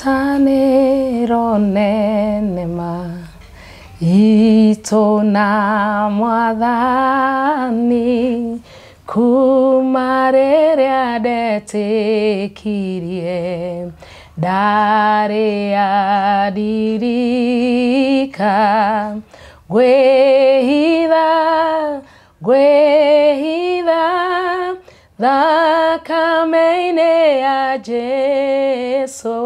ngwatanĩro nenema itũ na Mwathani kuma rĩrĩa ndetĩkirie ndarĩ andirika ngwĩhitha thakame-inĩ ya Jesu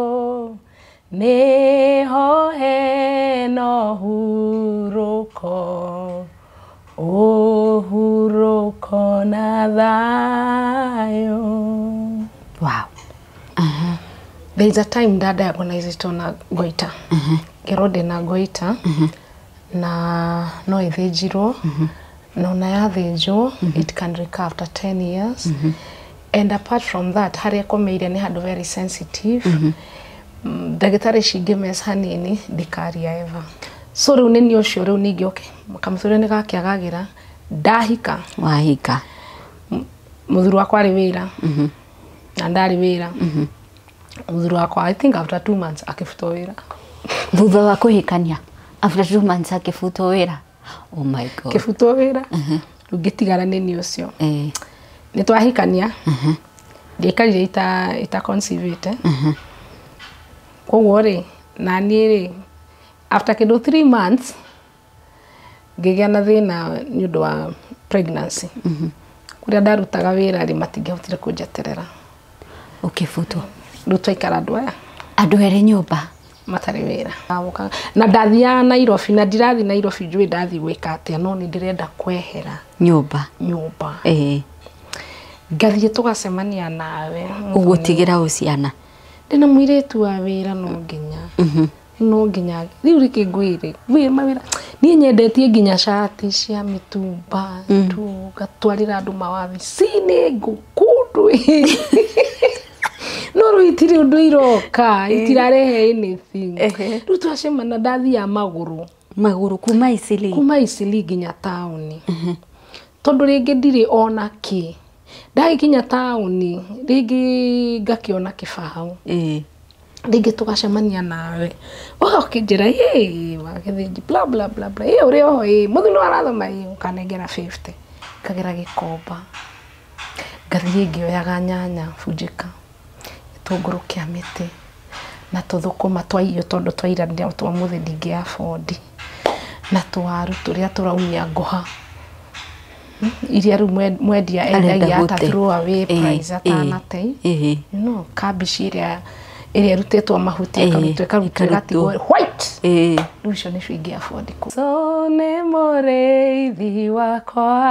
nĩho hena ũhurũko na thayũ. Wow. There is a time ndadiagonizĩtwo na goita. Ngero ndĩna goita na no ĩthĩnjirwo. No na yathĩnjwo, it can recur after 10 years. And apart from that, harĩa komeire nĩ handũ very sensitive. Ndagĩtarĩ cingĩmeci hanini ndikaria ever. So rĩu nĩ ũcio rĩu ningĩ kamũthũri nĩ gakĩagagĩra ndahika. Wahika. Mũthuri wakwa arĩ wĩra. Na ndarĩ wĩra. Mũthuri wakwa I think after 2 months akĩbutwo wĩra. Thutha wa kũhikania after 2 months akĩbutwo wĩra. Oh my God. Kĩbutwo wĩra. Rĩu ngĩtigara nĩ ũcio. Nĩ twahikania. Ndĩkarire ita conceive. Koguo rĩ na niĩ rĩ after kĩndũ 3 months ngĩgĩa na thĩna nĩ ũndũ wa pregnancy. Kũrĩa ndarutaga wĩra rĩ matingĩhotire kũnjeterera. Ũkĩbutwo. Rĩu twaikara andũ erĩ nyũmba matarĩ wĩra. Na ndathiaga Nairobi na ndirathiĩ Nairobi njũĩ ndathiĩ gwĩka atĩa no nĩ ndĩrenda kwehera nyũmba. Ngathiĩ tũgacemania nawe. Ũgũtigĩra ũciana. Ndĩna mũirĩtu wa wĩra no nginya rĩu rĩkĩ ngwĩre mawĩra niĩ nyendetie nginya shati cia mĩtumba tugatwarĩra andũ mawabici nĩ ngũkũndũ no rĩu itirĩ ũndũ iroka itirarehe anything. Rĩu twacemana ndathiaga magũrũ kuma Isili nginya taũni tondũ rĩngĩ ndirĩ ona kĩ ndagĩkinya taũni rĩngĩ ngakĩona kĩbaũ rĩngĩ tũgacemania nawe ũkĩnjĩra wa Githinji bla bla bla bla ũrĩ oho mũthuri no arathoma ũkanengera 50 kagera gĩkomba ngathiĩ ngĩoyaga nyanya bunjĩka gĩtũngũrũ kĩa mĩtĩ na tũthũkũma twa irio tondũ twa ira twa mũthĩ ndingĩ afford na tũwaru tũrĩa tũraumia ngũha iria rĩu mwendia endagia ata throw away price atanate no kabici ĩrĩa ĩrutĩtwo mahuti ĩkarutwo white rĩu icio nĩcio ingĩ afford kũ. So nĩ mũrĩithi wakwa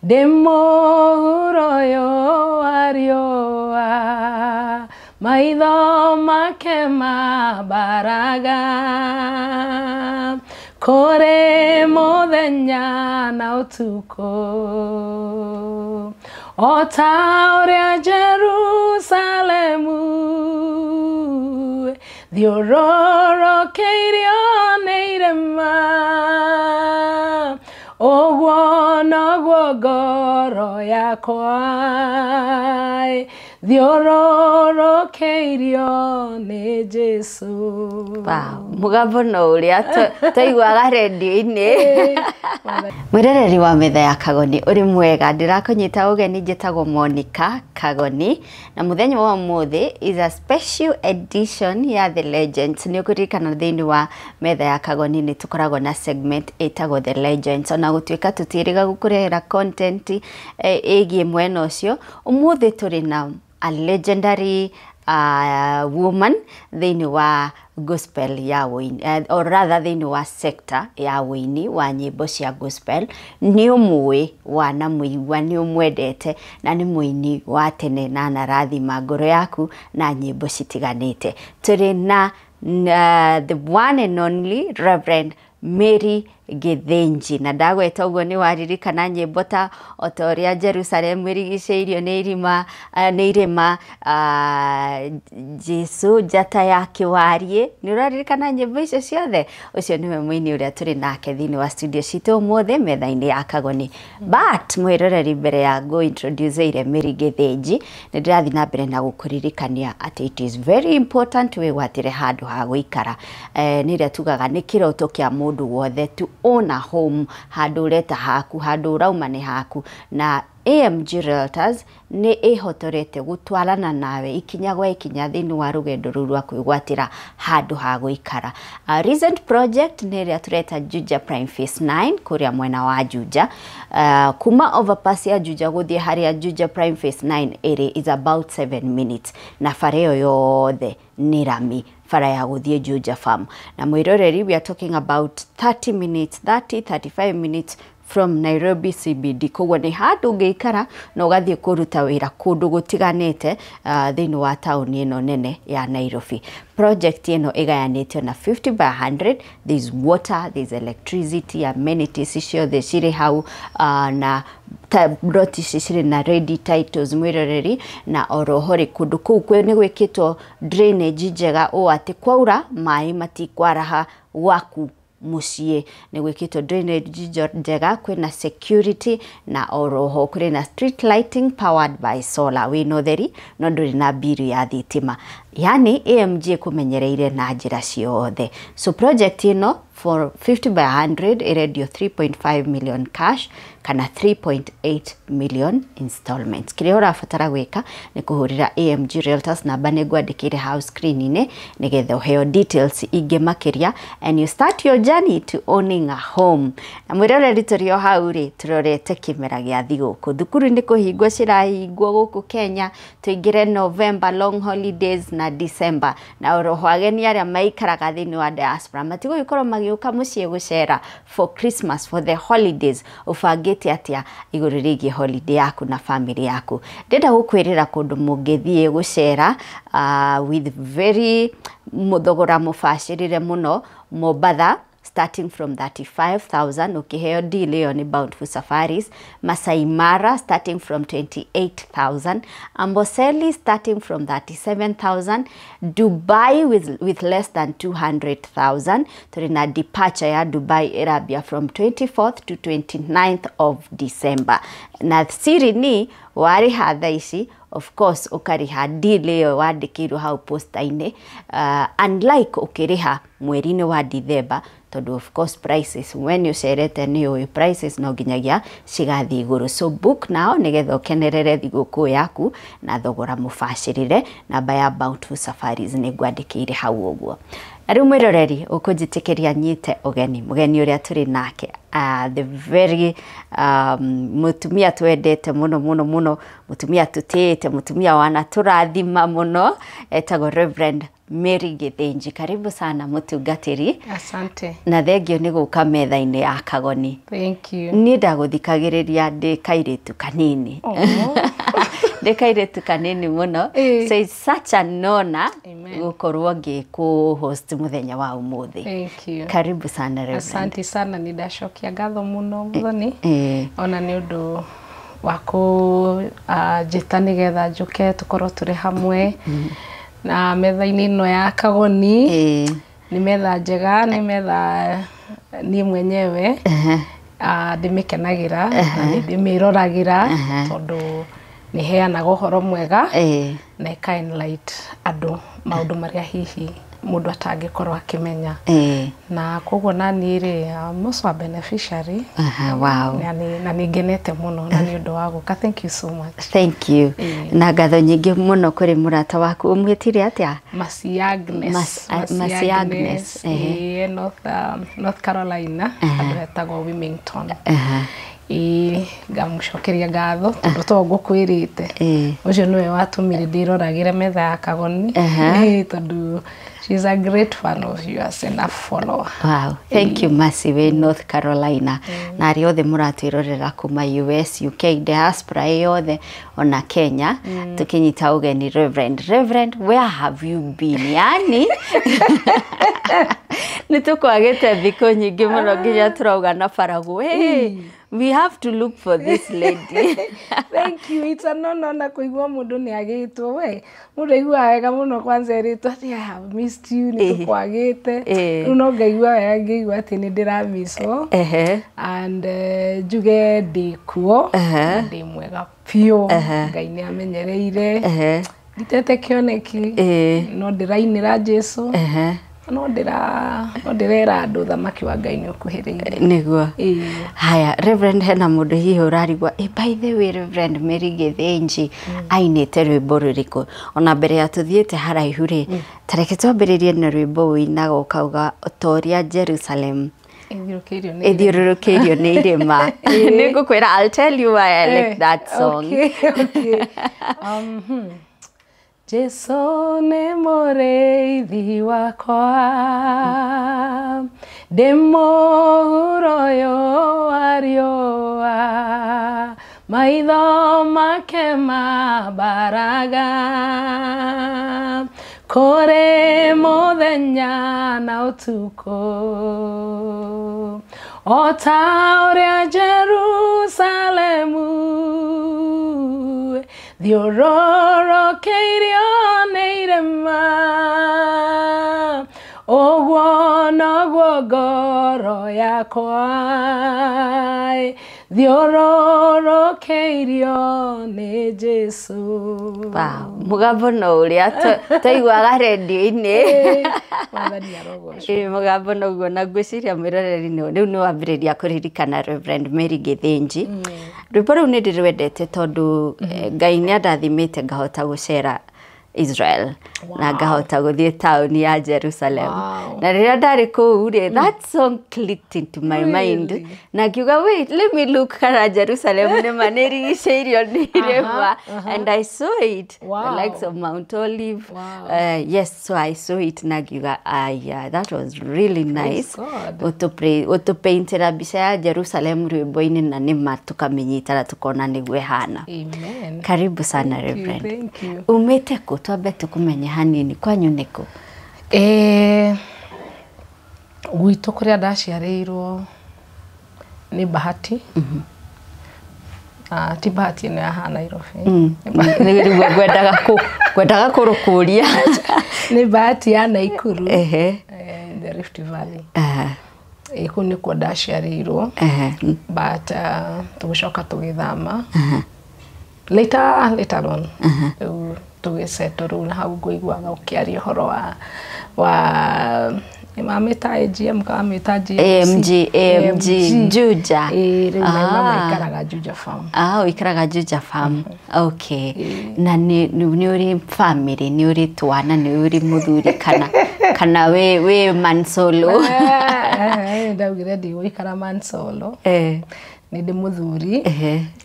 ndĩ mũhuro ũyũ wa riũa maitho make mambaraga kũrĩ mũthenya na ũtukũ o ta ũrĩa Jerusalemu thiũrũrũkĩirio nĩ irĩma ũguo noguo ngoro yakwa thiũrũrũkĩirio nĩ Jesu. Mũgambo no ũrĩa twaiguaga redio-inĩ. Mwĩroreri wa Metha ya Kagoni ũrĩ mwega ndĩrakũnyita ũgeni njĩtagwo Monica Kagoni na mũthenya wa ũmũthĩ is a special edition ya The Legends. Nĩ ũkũririkana thĩinĩ wa Metha ya Kagoni nĩ tũkoragwo na segment ĩtagwo The Legends ona gũtuĩka tũtiĩrĩga gũkũrehera content ĩgiĩ mwena ũcio. Ũmũthĩ tũrĩ na a legendary woman thĩinĩ wa gospel ya wĩini or rather thĩinĩ wa sector ya wĩini wa nyĩmbo cia gospel. Nĩ ũmũĩ wanamũigua nĩ ũmwendete na nĩ mũini wa tene na anarathima ngoro yaku na nyĩmbo citiganĩte. Tũrĩ na the one and only Rev Mary Githinji na ndagweta uguo ni waririkana nyimbo ta otoria Jerusalem irigiceirio ni irima Jesu njata ya kiwarie ni uraririkana nyimbo icio ciothe ucio niwe muini uria turi nake thini wa studio citu umuthe metha-ini ya Kagoni but mwiroreri mbere ya go introduce Rev Mary Githinji ni ndirathi na mbere na gukuririkania ati it is very important wigwatire handu ha guikara ni ria tugaga ni kiroto kia mundu wothe to own a home handu ureta haku handu urauma ni haku na AMG Realtors ni ihotorete gutwarana nawe ikinya gwa ikinya thini wa rugendo ruru rwa kwigwatira handu ha guikara. Recent project ni ria tureta Juja Prime Phase 9 kuria mwena wa Juja kuma overpass ya Juja guthie haria Juja Prime Phase 9 iri is about 7 minutes na fareo yothe ni rami fara ya guthie Juja Farm na mwiroreri we are talking about 35 minutes from Nairobi CBD koguo ni handu ngeikara na ugathie kuruta wira kundu gutiganite thini wa town ino nene ya Nairobi. Project ino igayanitio na 50 by 100. There's water, there's electricity, amenities ciothe ciri hau na broti ciri na ready titles mwiroreri na orohori kundu kuu kwe ni gwikitwo drainage njega o ati kwaura mai matikwaraha waku mucie ni gwikitwo drainage njega kwina security na oroho kwina street lighting powered by solar we know theri no nduri na biru ya thitima yani AMG kumenyereire na njira ciothe. So project ino for 50 by 100 iradio 3.5 million cash kana 3.8 million installments. Kile urafatara gwika ni kuhurira AMG Realtors namba ni gwandikire house screen ine nigetha uheo details inge makiria and you start your journey to owning a home. Na mwiroreri turio hauri turorete kimera gia thiguku thukuru ni kuhingwo cirahingwo guku Kenya tuingire November long holidays na December na oroho ageni aria maikaraga thini wa diaspora matigo ikorwo magiuka mucie gucera for Christmas for the holidays ufangite atia iguru rigi holiday yaku na family yaku ndenda gukwirira kundu mungithie gucera with very muthogora mufashirire muno Mombasa starting from 35,000 ukiheo deal hiyo ni Bountiful Safaris. Masai Mara starting from 28,000, Amboseli starting from 37,000, Dubai with less than 200,000. Turina departure ya Dubai Arabia from 24th to 29th of December. Na siri ni wari hadhaishi of course ukariha deal hiyo wandikirwo hau posta-ine unlike ukiriha mweri-ini wa December tondu of course prices when you serete ni prices no ginyagia cigathi iguru. So book now nigetha ukenerere thiguku yaku na thogora mufashirire namba ya Bountiful Safaris ni gwandikire hau uguo. Ari mwiroreri ukujitikiria nyite mugeni uria turi nake the very mutumia twendete muno mutumia tutete mutumia wana turathima muno etago Rev Mary Githinji. Karibu sana mutungatiri. Asante. Na thengio ni guka metha-ini ya Kagoni. Thank you. Ni ndaguthikagiriria ndi kairitu kanini. Ndi kairitu kanini muno. So it's such an honor gukorwo ngiku host muthenya wa umuthi. Thank you. Karibu sana Rev. Asante sana ni ndacokia ngatho muno muthoni. Ona ni undu wako jita nigetha njuke tukorwo turi hamwe. Na metha-ini ino ya Kagoni ni metha njega ni metha ni mwenyewe ndimikenagira na ndimiroragira tondu ni heanaga uhoro mwega na ika-enlight andu maundu maria hihi mundu atangikorwo akimenya na koguo nani ri most wa beneficiary. Wow. Na ningenete muno na ni undu wa guka. Thank you so much. Thank you. Na ngatho nyingi muno kuri murata waku umwitire atia? Masi Agnes. North Carolina adetagwo Wilmington. Ngamucokeria ngatho tondu to ngukwirite ucio niwe watumire ndiroragire metha ya Kagoni tondu she's a great fan of yours and a follower. Wow, thank you massive North Carolina. Na ari othe muratwirorera kuma US, UK, diaspora yothe ona Kenya tukinyita ugeni Reverend, where have you been? Yani nitukwagite thikũ nyingĩ mũno nginya turauga na Faragu, hey, we have to look for this lady. Thank you. It's an honor na kuigua mundu ni agitwo we. Mundu igua wega muno kwanza eritwo I have missed you nitukwagite. No ngaigua wega ngaigua ati ni ndiramiswo. And njuge ndikuo ndi mwega piu. Ngai ni amenyereire. Gitete kioneki. No ndirainira Jesu. No ndirera andu thamaki wa Ngai ni ukuhiriire niguo haya Reverend hena mundu hihi urarigwa by the way Reverend Mary Githinji ainite rwimbo ruriku ona mbere ya tuthiete haraihu ri tareke twambiririe na rwimbo wina ukauga utoria Jerusalem ithiururukiirio ni irima nigukwira I'll tell you why I like that song. Okay. Jesu ni mũrĩithi wakwa ndĩ mũhuro wa riũa maitho make mambaraga kũrĩ mũthenya na ũtukũ o ta ũrĩa Jerusalemu thiũrũrũkĩirio nĩ irĩma ũguo noguo ngoro yakwa thiũrũrũkĩirio nĩ Jesu. Wow, mugambo no ũrĩa twaiguaga redio-inĩ mugambo noguo na ngwĩciria mwĩroreri rĩu nĩ wambĩrĩria kũririkana Reverend Mary Githinji. Rwĩmbo rũu nĩ ndĩrwendete tondũ Ngai nĩ andathimĩte ngahota gũcera Israel na ngahota gũthiĩ taũni ya Jerusalem. Na rĩrĩa ndarĩ kũu rĩ that song clicked into my mind na ngiuga wait let me look kana Jerusalem nĩ manĩrigicĩirio nĩ irĩma and I saw it the likes of Mount Olive. Yes, so I saw it na ngiuga yeah, that was really nice ũtũpaintĩra mbica ya Jerusalem rwĩmbo-inĩ na nĩma tũkamĩnyita na tũkona nĩguo ĩhana. Amen. Karibu sana Reverend. Thank you. Umĩte kũ twambe tũkũmenye hanini kwanyu nĩ kũ? Gwitũ kũrĩa ndaciarĩirwo nĩ Bahati. Ti Bahati ĩno ya Nairobi. Nĩguo ngwendaga kũrũkũria. Nĩ Bahati ya Naikuru. The Rift Valley. Kũu nĩkuo ndaciarĩirwo. But tũgĩcoka tũgĩthama. Later on. Tũgĩsettle rĩu na hau ngũiguaga ũkĩaria ũhoro wa mamĩta AGM kamĩta AMG Juja. Rĩu mama ikaraga Juja Farm. Ikaraga Juja Farm. Okay. Na nĩ ũrĩ family, nĩ ũrĩ twana, nĩ ũrĩ mũthuri kana we man solo? Ndaugire ndigũikara man solo. Nĩ ndĩ mũthuri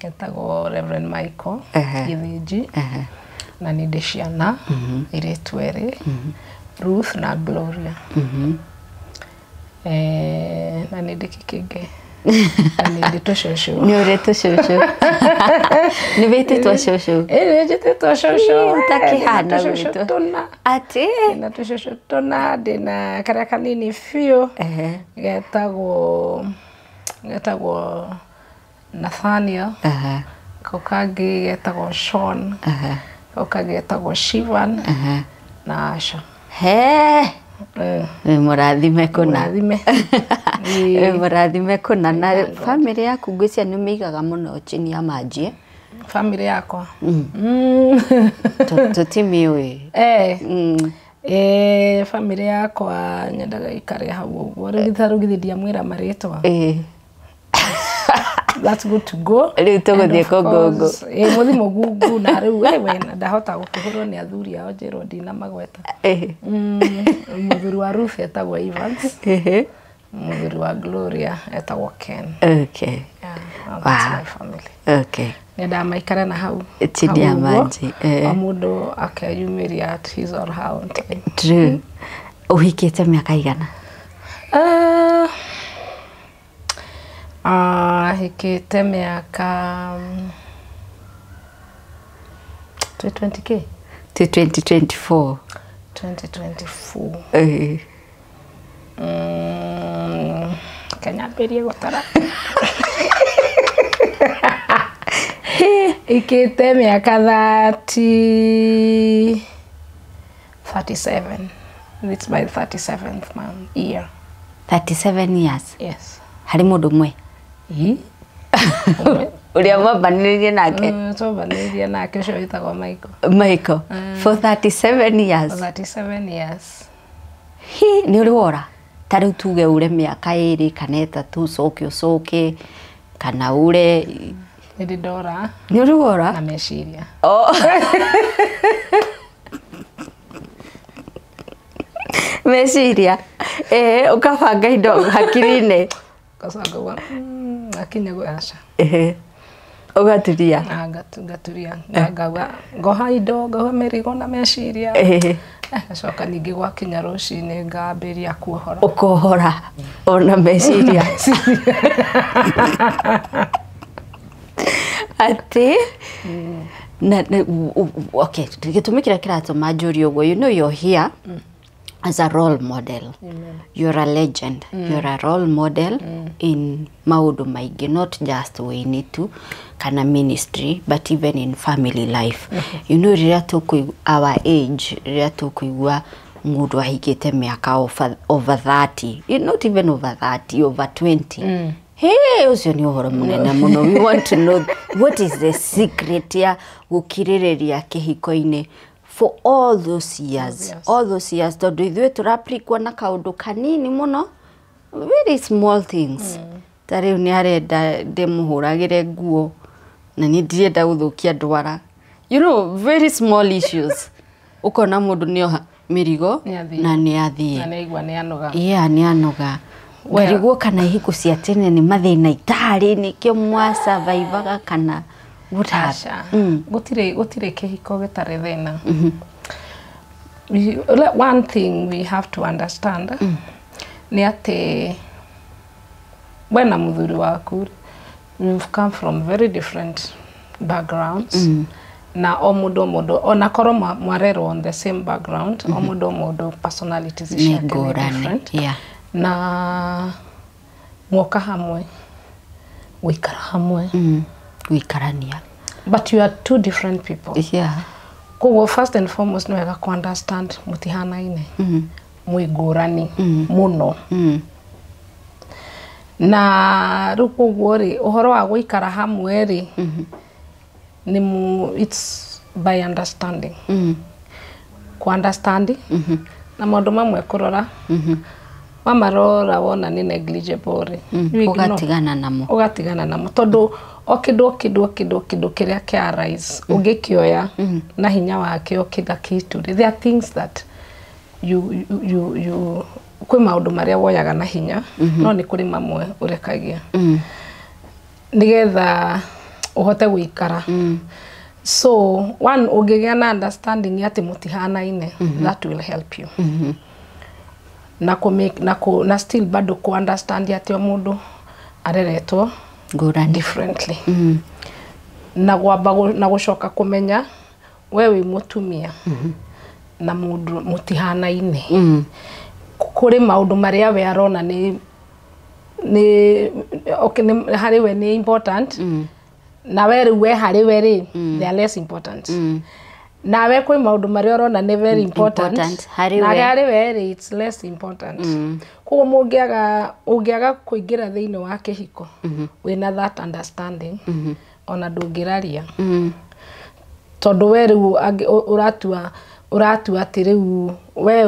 etagwo Rev Mary Githinji. Na nĩ ndĩ ciana airĩtu erĩ Ruth na Gloria. Na nĩ ndĩ kĩngĩ na nĩ ndĩ tũcũcũ. Nĩ ũrĩ tũcũcũ? Nĩ wĩtĩtwo cũcũ? Nĩ njĩtĩtwo cũcũ. Ũtakĩhana gwitũ. Atĩ? Na tũcũcũ tũna ndĩna karĩa kanini biũ getagwo Nathaniel. Kau kangĩ getagwo Sean. Kau kangĩ getagwo Shivan na Asha. Mũrathime kũna. Mũrathime kũna. Na bamĩrĩ yaku ngwĩcia nĩ ũmĩigaga mũno chini ya maji? Bamĩrĩ yakwa? Tũtimiũĩ. Bamĩrĩ yakwa nyendaga ikare hau ũguo. Rĩu gĩthiĩ ndiamwĩra marĩtwa. That's good to go. Rĩu tũgũthiĩ kũngũngũ. Mũthi mũgungu na rĩu we ndahota gũkĩhũrwo nĩ athuri ao njĩrwo ndina magweta. Mũthuri wa Ruth etagwo Evans. Mũthuri wa Gloria etagwo Ken. Okay. That's my family. Okay. Nenda maikare na hau. Chini ya maji. Mũndũ akeyumĩria at his or her own time. True. Ũhikĩte mĩaka igana? Hikĩte mĩaka 2020k? 2024. 2024. Kenya berie gotara ikite miaka 37. It's my 37th year. 37 years. Yes. Hari mundu mwe. Uria mabanirie nake. Tubanirie nake cio itagwo Michael. Michael. For 37 years. For 37 years. Ni uri wora. Tari tuge ure miaka 2 kana 3 coke kana ure Ndi dora. Ni uri wora. Na meciria. Oh. Meciria. Ukabanga indo hakiri-ini. Kasanga akinya gwaca. Ugaturia. Ngaturia. Ngoha indo, ngoha mĩrigo na meciria. Coka ningĩ gwakinya rũcinĩ ngambĩria kuohora. Ukohora ona meciria. Ati okay, gĩtũmi kĩrĩa kĩratũma njũrie ũguo, you know you're here as a role model. Amen. You're a legend. You're a role model in maundu maingĩ, not just we to kana ministry, but even in family life. You know, rĩrĩa tũkũigua our age, rĩrĩa tũkũigua mũndũ ahikĩte mĩaka over 30, not even over 30, over 20. Hey, ucio ni uhoro munene muno. We want to know what is the secret ya gukiririria kihiko-ini for all those years. All those years, tondu ithuĩ tũraplikwo na kaundu kanini muno, very small things. Tariu ni arenda ndimuhuragire nguo na ni ndirenda guthukia ndwara. You know, very small issues. Ukona mundu nioha mirigo na ni athie. Na nĩigua nĩ anoga. Yeah, ni anoga. Ngarigwo kana ihiko cia tene ni mathina itari nikio mwa survive kana gutire kihiko gitare thina. One thing we have to understand ni ati wena muthuri waku, you've come from very different backgrounds. Na o mundu ona korwo mwarerwo on the same background, o mundu personalities ciake ni different. Yeah. Na mwoka hamwe, wikara hamwe, wikarania. But you are two different people. Yeah. Koguo first and foremost no wega ku understand mutihanaine. Mwigurani muno. Na riu koguo ri uhoro wa guikara hamwe ri it's by understanding. Ku understand na maundu mamwe kurora. Mamarora wona ni negligible. Ugatigana namo. Ugatigana namo. Tondu o kindu kiria kia arise ungikioya na hinya wake okitha kitu. There are things that you kwi maundu maria woyaga na hinya no ni kuri mamwe urekagia. Nigetha uhote guikara. So one ugigia na understanding ati mutihanaine, that will help you. Na still bado ku understand ati o mundu areretwo differently. Na gucoka kumenya wewe mutumia na mundu mutihanaine. Kuri maundu maria we arona ni hari we ni important. Na we hari we ri they are less important. Na we kwi maundu maria urona ni very important. Na hari we ri it's less important. Koguo mungiaga kuingira thiini wa kihiko wina that understanding ona ndungiraria. Tondu we riu uratua ati riu we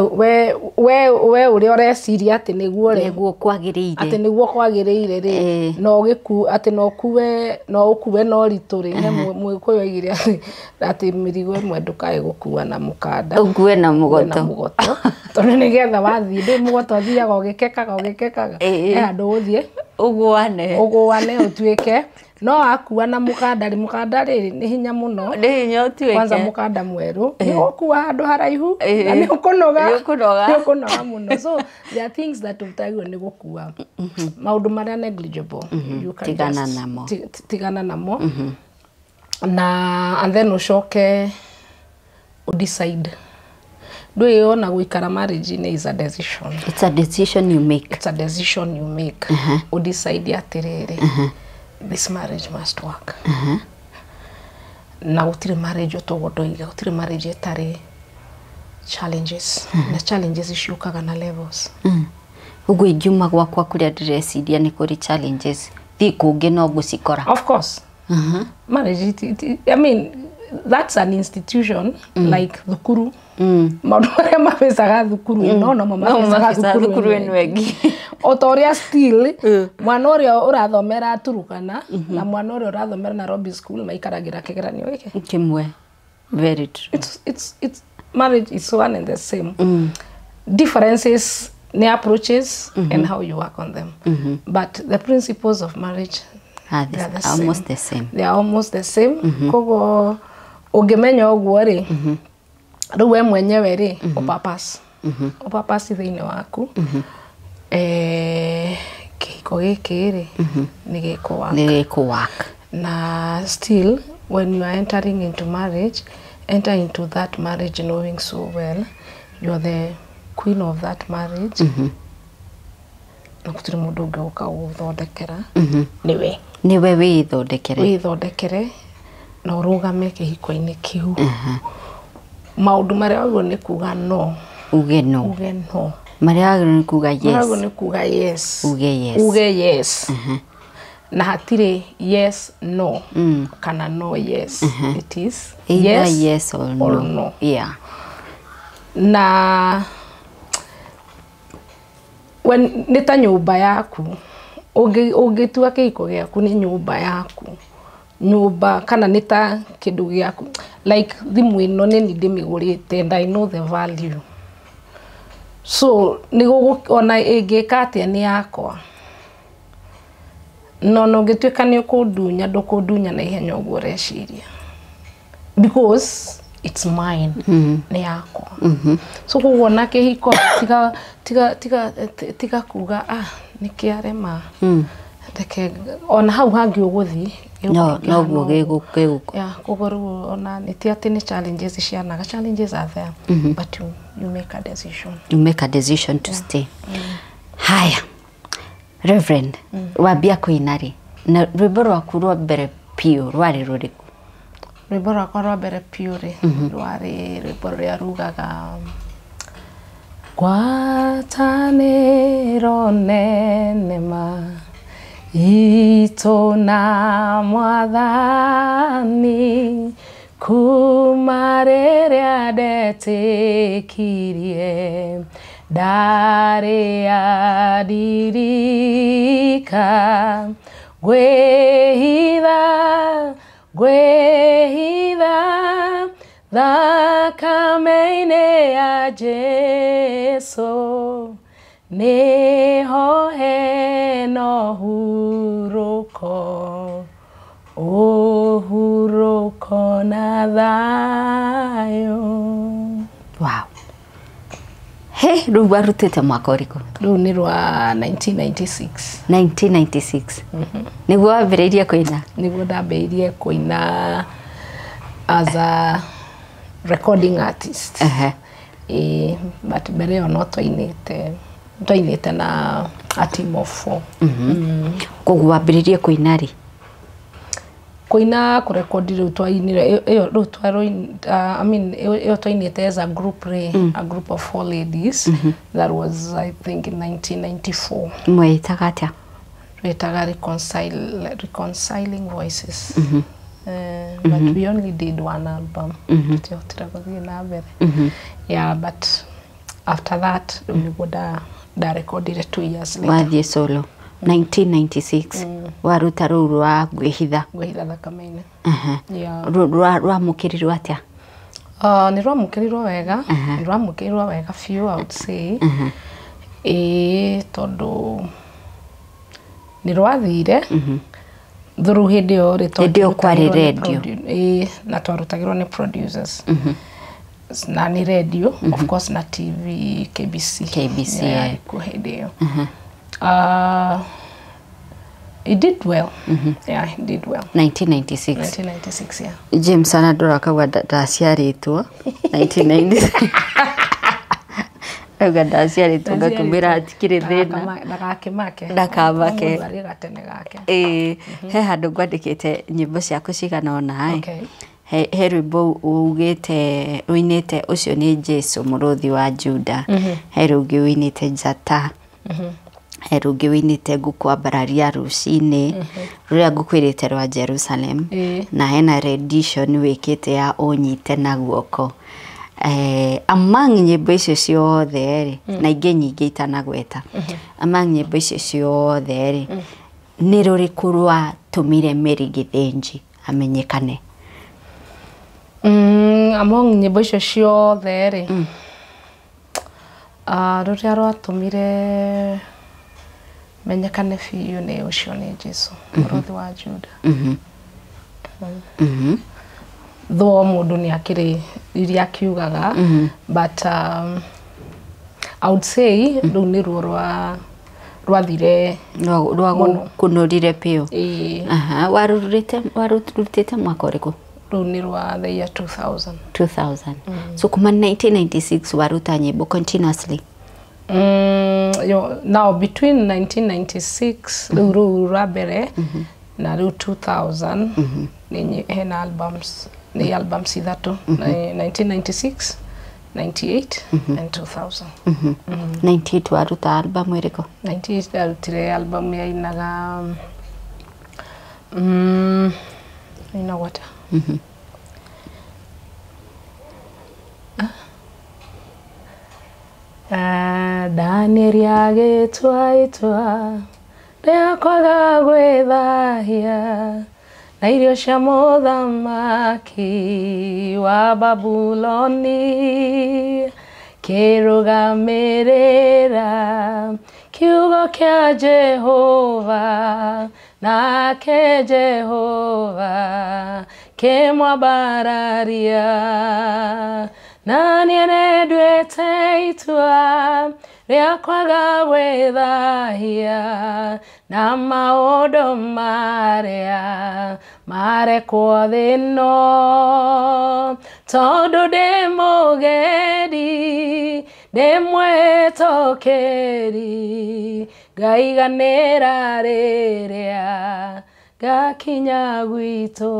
uri oreciria ati niguo kwagiriire, ati niguo kwagiriire ri no giku ati no ukuwe no rituri he mwikuyo igire ati mirigo imwe ndukae gukua na mukanda ukuwe na mugoto tondu nigetha wathie ndi mugoto thiaga ugikekaga andu uthie uguane utuike no akua na mukanda ri ni hinya muno, ni hinya utuike kwanza mukanda mweru ni ukua handu haraihu na ni ukunoga muno. So there are things that utagwo ni gukua maundu maria negligible you can tigana namo na and then ucoke decide ndũĩona gũikara marriage-inĩ is a decision. It's a decision you make. It's a decision you make. Udecide atĩrĩrĩ, this marriage must work. Na gũtirĩ marriage ũtũgũndũiga, gũtirĩ marriage ĩtarĩ challenges. Na challenges ciũkaga na levels. Ũguo ingiuma gwakwa kũrĩa ndĩreciria nĩ kũrĩ challenges. Thi kũngĩ no ngũcikora. Of course. Marriage, I mean, that's an institution like thukuru. Maũndũ marĩa mabecaga thukuru ĩno no mabecaga thukuru ĩno ĩngĩ. O ta ũrĩa still mwana ũrĩa ũrathomera Turukana na mwana ũrĩa ũrathomera Nairobi school maikaragĩra kĩgeranio gĩkĩ kĩmwe. Very true. It's marriage is one and the same. Differences the approaches and how you work on them. But the principles of marriage are almost the same. They are almost the same. Kogo ũngĩmenya ũguo rĩ, rĩu we mwenyewe rĩ, ũpapas thĩinĩ waku. Kĩhiko gĩkĩ rĩ, nĩ gĩkũwork. Na still when you are entering into marriage, enter into that marriage knowing so well you are the queen of that marriage. Na gũtirĩ mũndũ ũngĩ ũka gũthondekera. Nĩwe wĩthondekere na ũrũgame kĩhiko-inĩ kĩu. Maũndũ marĩa wagĩrĩirwo nĩ kuga no. Uge no. Marĩa wagĩrĩirwo nĩ kuga yes. Marĩa wagĩrĩirwo nĩ kuga yes. Uge yes. Na hatirĩ yes no kana no yes. It is yes or no. Yeah. Na when nĩ ta nyũmba yaku, ũngĩtua kĩhiko gĩaku nĩ nyũmba yaku. Nyũmba kana nĩ ta kĩndũ gĩaku. Like thimũ ĩno nĩ ndĩmĩgũrĩte and I know the value. So ona ĩngĩka atĩa nĩ yakwa. No ũngĩtuĩka nĩ ũkũndunya ndũkũndunya na ihenya ũguo ũreciria. Because it's mine. Nĩ yakwa. So kuona kĩhiko tiga kuga nĩ kĩarema. Ona hau hangĩ ũgũthiĩ. No guo gĩgũkũ. Yeah, kũgũrũ ona nĩ ti atĩ nĩ challenges cianaga. Challenges are there. But you make a decision. You make a decision to stay. Haya. Reverend, wambia kũina rĩ. Na rwĩmbo rwaku rwa mbere piũ rwarĩ rũrĩkũ? Rwĩmbo rwakwa rwa mbere piũ rĩ, rwarĩ rwĩmbo rũrĩa rugaga ngwatanĩro nene ma itũ na Mwathani kuma rĩrĩa ndetĩkirie ndarĩ adirika ngwĩhitha thakame-inĩ ya Jesu nĩho hena ũhurũko na thayũ. Wow. He, rĩu warutĩte mwaka ũrĩkũ? Rĩu nĩ rwa 1996. 1996. Nĩguo wambĩrĩirie kũina? Nĩguo ndambĩrĩirie kũina as a recording artist. But mbere ĩyo no twainĩte na a team of 4. Koguo wambĩrĩirie kũina rĩ? Kũina kũrekondi rĩu twainire ĩyo twainĩte as a group a group of 4 ladies. That was I think in 1994. Mwĩtaga atĩa? Twĩtaga Reconciling Voices. But we only did one album. Tũtihotire gũthiĩ na mbere. Yeah, but after that nĩguo ndarekondire 2 years later. Wathiĩ solo. 1996. Waruta rũu rwa ngwĩhitha. Ngwĩhitha thakame-inĩ. Rwamũkĩrirwo atĩa? Nĩ rwamũkĩrirwo wega. Nĩ rwamũkĩrirwo wega few, I would say. Tondũ nĩ rwathire through hĩndĩ ĩyo rĩ, hĩndĩ ĩyo kwarĩ radio. Na twarutagĩrwo nĩ producers. Na ni radio, of course na TV, KBC. Kwa hĩndĩ ĩyo. It did well. Yeah, it did well. 1996. 1996, yeah. James anadora kawa ndaciarĩtwo 1996. Ega ndaciari tunga tumira atikire thina ndakamake he handu ngwandikite nyimbo ciaku cigana ona he rwimbo ugite uinite ucio ni Jesu Muruthi wa Juda he rungi uinite njata he rungi uinite ngukwambararia rucini ruria ngukwirite rwa Jerusalem na hena rendition wikite ya unyite na guoko among nyimbo icio ciothe na ingĩ nyingĩ itanagweta among nyimbo icio ciothe nĩ rũrĩkũ rwatũmire Mary Githinji amenyekane? Among nyimbo icio ciothe rũrĩa rwatũmire menyekane biũ nĩ ũcio nĩ Jesu Muruthi wa Juda. Though mundu ni akiri iria kiugaga but I would say ru ni rwathire kunurire pio warutite mwaka uriku? Ru ni rwa the year 2000. So kuma 1996 waruta nyimbo continuously? Now between 1996 ru rabere na ru 2000 ni hena albums the albums ithatu 1996 98 and 2000. 98 waruta album iriko? 98 arutire album ya inaga what Daniel yagetwa ria kwaga gwethahia na irio cia mũthamaki wa Babuloni kirugamirira kiugo kia Jehova nake Jehova kimwambararia na niendwete itua ria kwaga gwethahia na maũndũ marĩa marekwo thĩ ĩno tondũ ndĩ mũgeni ndĩ mwĩtũkĩri ngaiganĩra rĩrĩa ngakinya gwitũ.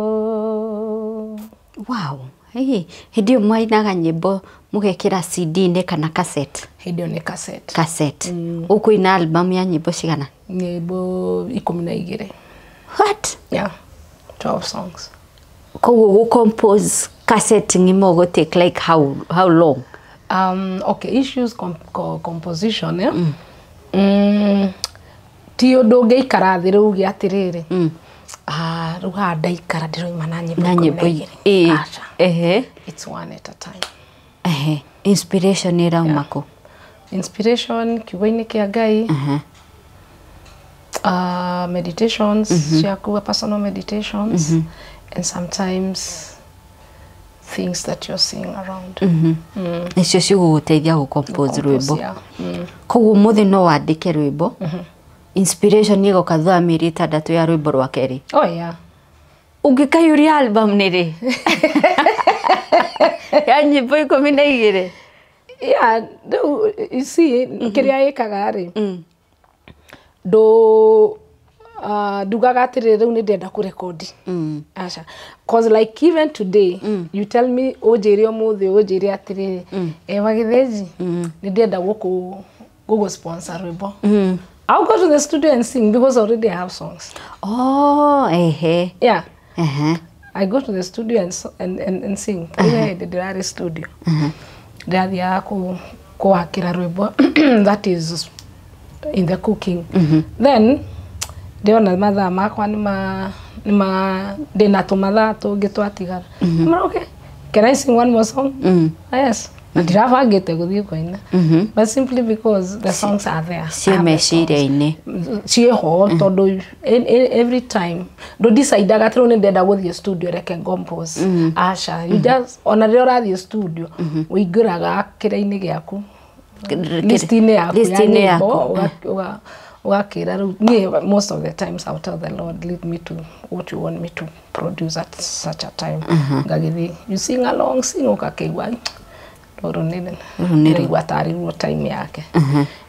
Wow, hindi ĩyo mwainaga nyĩmbo mugekira CD-inĩ kana cassette? Hindi ĩyo nĩ cassette. Cassette. Ũkwĩna album ya nyĩmbo cigana? Nyĩmbo 12. What? Yeah, 12 songs. Koguo compose cassette ng'ima go take like how long? Okay, issues composition ti ũndũ ũngĩikara thĩ rĩu ũge atĩrĩrĩ rĩu haha ndaikara ndĩroima na nyĩmbo it's one at a time. Inspiration irauma kũ? Inspiration kiugo-inĩ kĩa Ngai, meditations ciaku, personal meditations, and sometimes things that you're seeing around. Icio cigũgũteithia gũcompose rwĩmbo. Koguo mũthĩ no wandĩke rwĩmbo inspiration ĩgoka thutha mĩeri 6 ya rwĩmbo rwa kerĩ? Oh yeah. Ũngĩkaiyũria album nĩ rĩ? Ya nyĩmbo 12? Yeah, you see, kĩrĩa ĩkaga rĩ ndugaga atĩrĩrĩ rĩu nĩ ndĩrenda kũrekodi. Aca, cause like even today you tell me ũnjĩre ũmũthĩ ũnjĩre atĩrĩrĩ wa Githinji nĩ ndĩrenda gũgũ sponsor rwĩmbo. I'll go to the studio and sing because already I have songs. Oh, yeah. I go to the studio and sing. The studio. That is in the cooking. Then ndiona mathaa makwa ndina tumathaa tungi twatigara. Okay, can I sing one more song? Yes. Ndirabangite guthii koina. But simply because the songs are there. Ciĩmeciria-inĩ. Ciĩho tondu every time do decide agathiĩ nĩ ndenda guthii studio reke compose. Aca, you just ona rĩrĩa ũrathiĩ studio ũingĩraga kĩrĩa-inĩ gĩaku list-inĩ yaku ya nyĩmbo ugakĩra rĩu most of the times I'll tell the Lord, lead me to what you want me to produce at such a time. Ngagĩthiĩ, you sing along, sing ukakĩigua rũrũ nĩ rĩu time yake.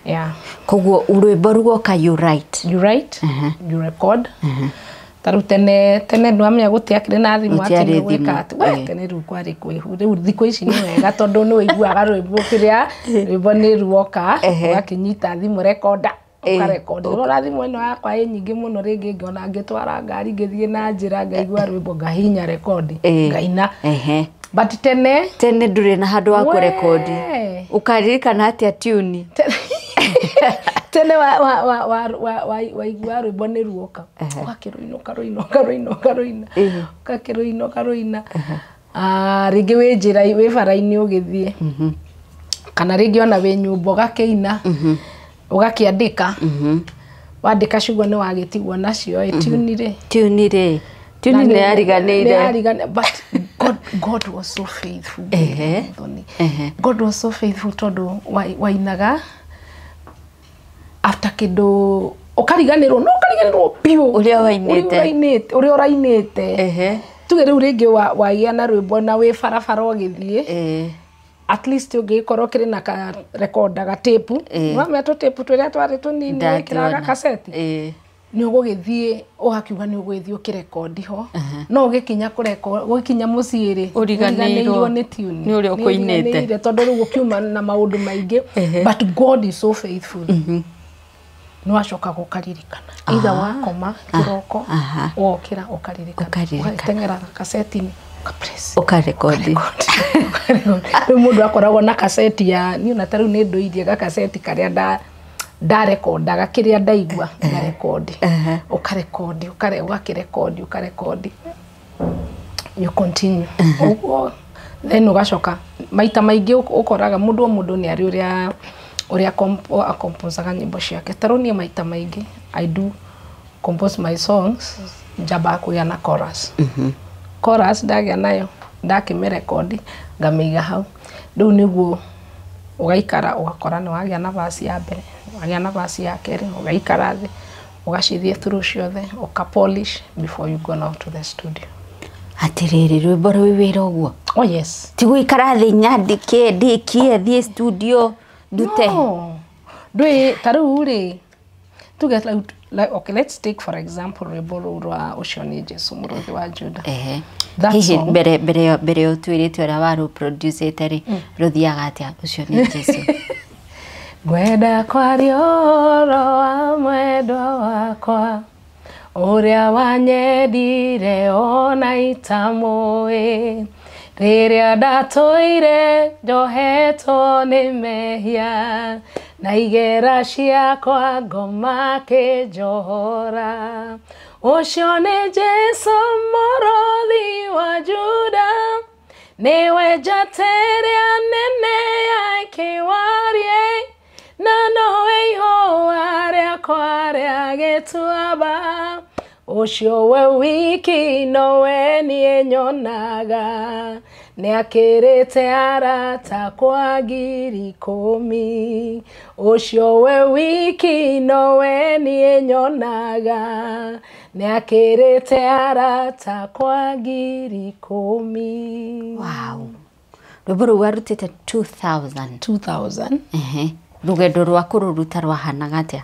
Yeah. Koguo rwĩmbo rugoka you write. You write, you record. Taru tene ndwamenya gũtiakĩrĩ na thimũ atĩ gwĩka atĩ tene rĩu kwarĩ kwĩhu rĩu thikũ ici nĩ wega tondũ nĩ ũiguaga rwĩmbo kĩrĩa rwĩmbo nĩ ruoka ũgakĩnyita thimũ rekonda ũkarekonda rora thimũ ĩno yakwa ĩ nyingĩ mũno rĩngĩ ngĩona ngĩtwara ngari ngĩthiĩ na njĩra ngaigua rwĩmbo ngahinya rekondi ngaina. But tene ndũrĩ na handũ wa kũrekondi ũkaririkana atĩa tune tene waigua rwĩmbo nĩ ruoka ũgakĩrũina rĩngĩ wĩ njĩra wĩ bara-inĩ ũgĩthiĩ kana rĩngĩ ona wĩ nyũmba ũgakĩina ũgakĩandĩka wandĩka ciugo nĩ wagĩtigwo nacio tune nĩ yariganĩire. But God was so faithful. God was so faithful tondũ wainaga after kĩndũ ũkariganĩrwo biũ ũrĩa ũrainĩte. Tuge rĩu rĩngĩ wagĩa na rwĩmbo na wĩ barabara ũgĩthiĩ at least ũngĩkorwo kĩrĩ na ka recorder ga tape wamenya tũtape tũrĩa twarĩ tũnini wĩkĩraga kaseti nĩ ũgũgĩthiĩ ũhakiuga nĩ ũgũgĩthiĩ ũkĩrekondi ho no ũgĩkinya gũkinya mũciĩ rĩ ũriganĩirwo nĩ tune nĩ ũrĩa ũkũinĩte tondũ rĩu gũkiuma na maũndũ maingĩ. But God is so faithful. Nĩ wacoka gũkaririkana either wakoma kĩroko wokĩra ũkaririkana ũgateng'era kaseti-inĩ ũkarekondi. Rĩu mũndũ akoragwo na kaseti ya niĩ ona ta rĩu nĩ ndũirie gakaseti karĩa ndarekondaga kĩrĩa ndaigua ngarekondi ũkarekondi ũkarekondi you continue ũguo then ũgacoka maita maingĩ ũkoraga mũndũ nĩ arĩ ũrĩa akomposaga nyĩmbo ciake. Ta rĩu niĩ maita maingĩ I do compose my songs njambaga kũgĩa na chorus. Chorus ndagĩa nayo ndakĩmĩrekondi ngamĩiga hau rĩu nĩguo ũgaikara ũgakora nĩ wagĩa na verse ya mbere wagĩa na verse ya kerĩ ũgaikara thĩ ũgacithie through ciothe ũkapolish before you go now to the studio. Atĩrĩrĩ rwĩmbo rũu wĩra ũguo? Oh yes. Ti gũikara thĩ nyandĩke ndĩkie thiĩ studio ndute? No. Ta rĩu rĩ tuge like okay, let's take for example rwĩmbo rũu rwa ũcio nĩ Jesu Muruthi wa Juda. Hihi mbere ũtuĩrĩte ũrĩa warũproducĩte rĩ rũthiaga atĩa ũcio nĩ Jesu? Ngwenda kwaria ũhoro wa mwendwa wakwa ũrĩa wanyendire ona itamũĩ rĩrĩa ndatũire njohetwo nĩ mehia na igera ciakwa ngoma kĩnjohora. Ũcio nĩ Jesu Muruthi wa Juda niwe njata ĩrĩa nene ya kĩwarie na nowe ihũa rĩakwa rĩa gĩtuamba. Ũcio we wiki nowe niĩ nyonaga nĩakĩrĩte arata kwa 10,000. Ũcio we wiki nowe niĩ nyonaga nĩakĩrĩte arata kwa 10,000. Wow. Rwĩmbo rũu warutĩte 2000. Rũgendo rwa kũrũruta rwahanaga atĩa?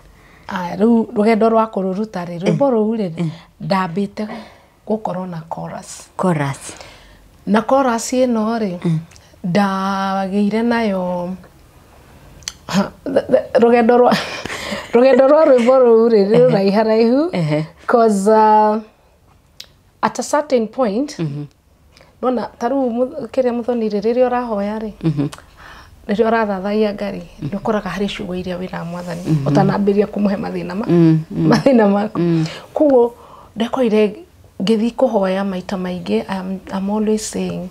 Rĩu rũgendo rwa kũrũruta rĩ rwĩmbo rũu rĩ ndambĩte gũkorwo na chorus. Na chorus ĩno rĩ ndagĩire nayo rũgendo rwa rwĩmbo rũu rĩ rũraiharaihu because at a certain point nona ta rĩu kĩrĩa mũthoni rĩrĩa ũrahoya rĩ rĩrĩa ũrathathaia Ngai nĩ ũkoraga harĩ ciugo iria wĩra Mwathani ũtanambĩrĩria kũmũhe mathĩna maku. Koguo ndekoire ngĩthiĩ kũhoya maita maingĩ I'm always saying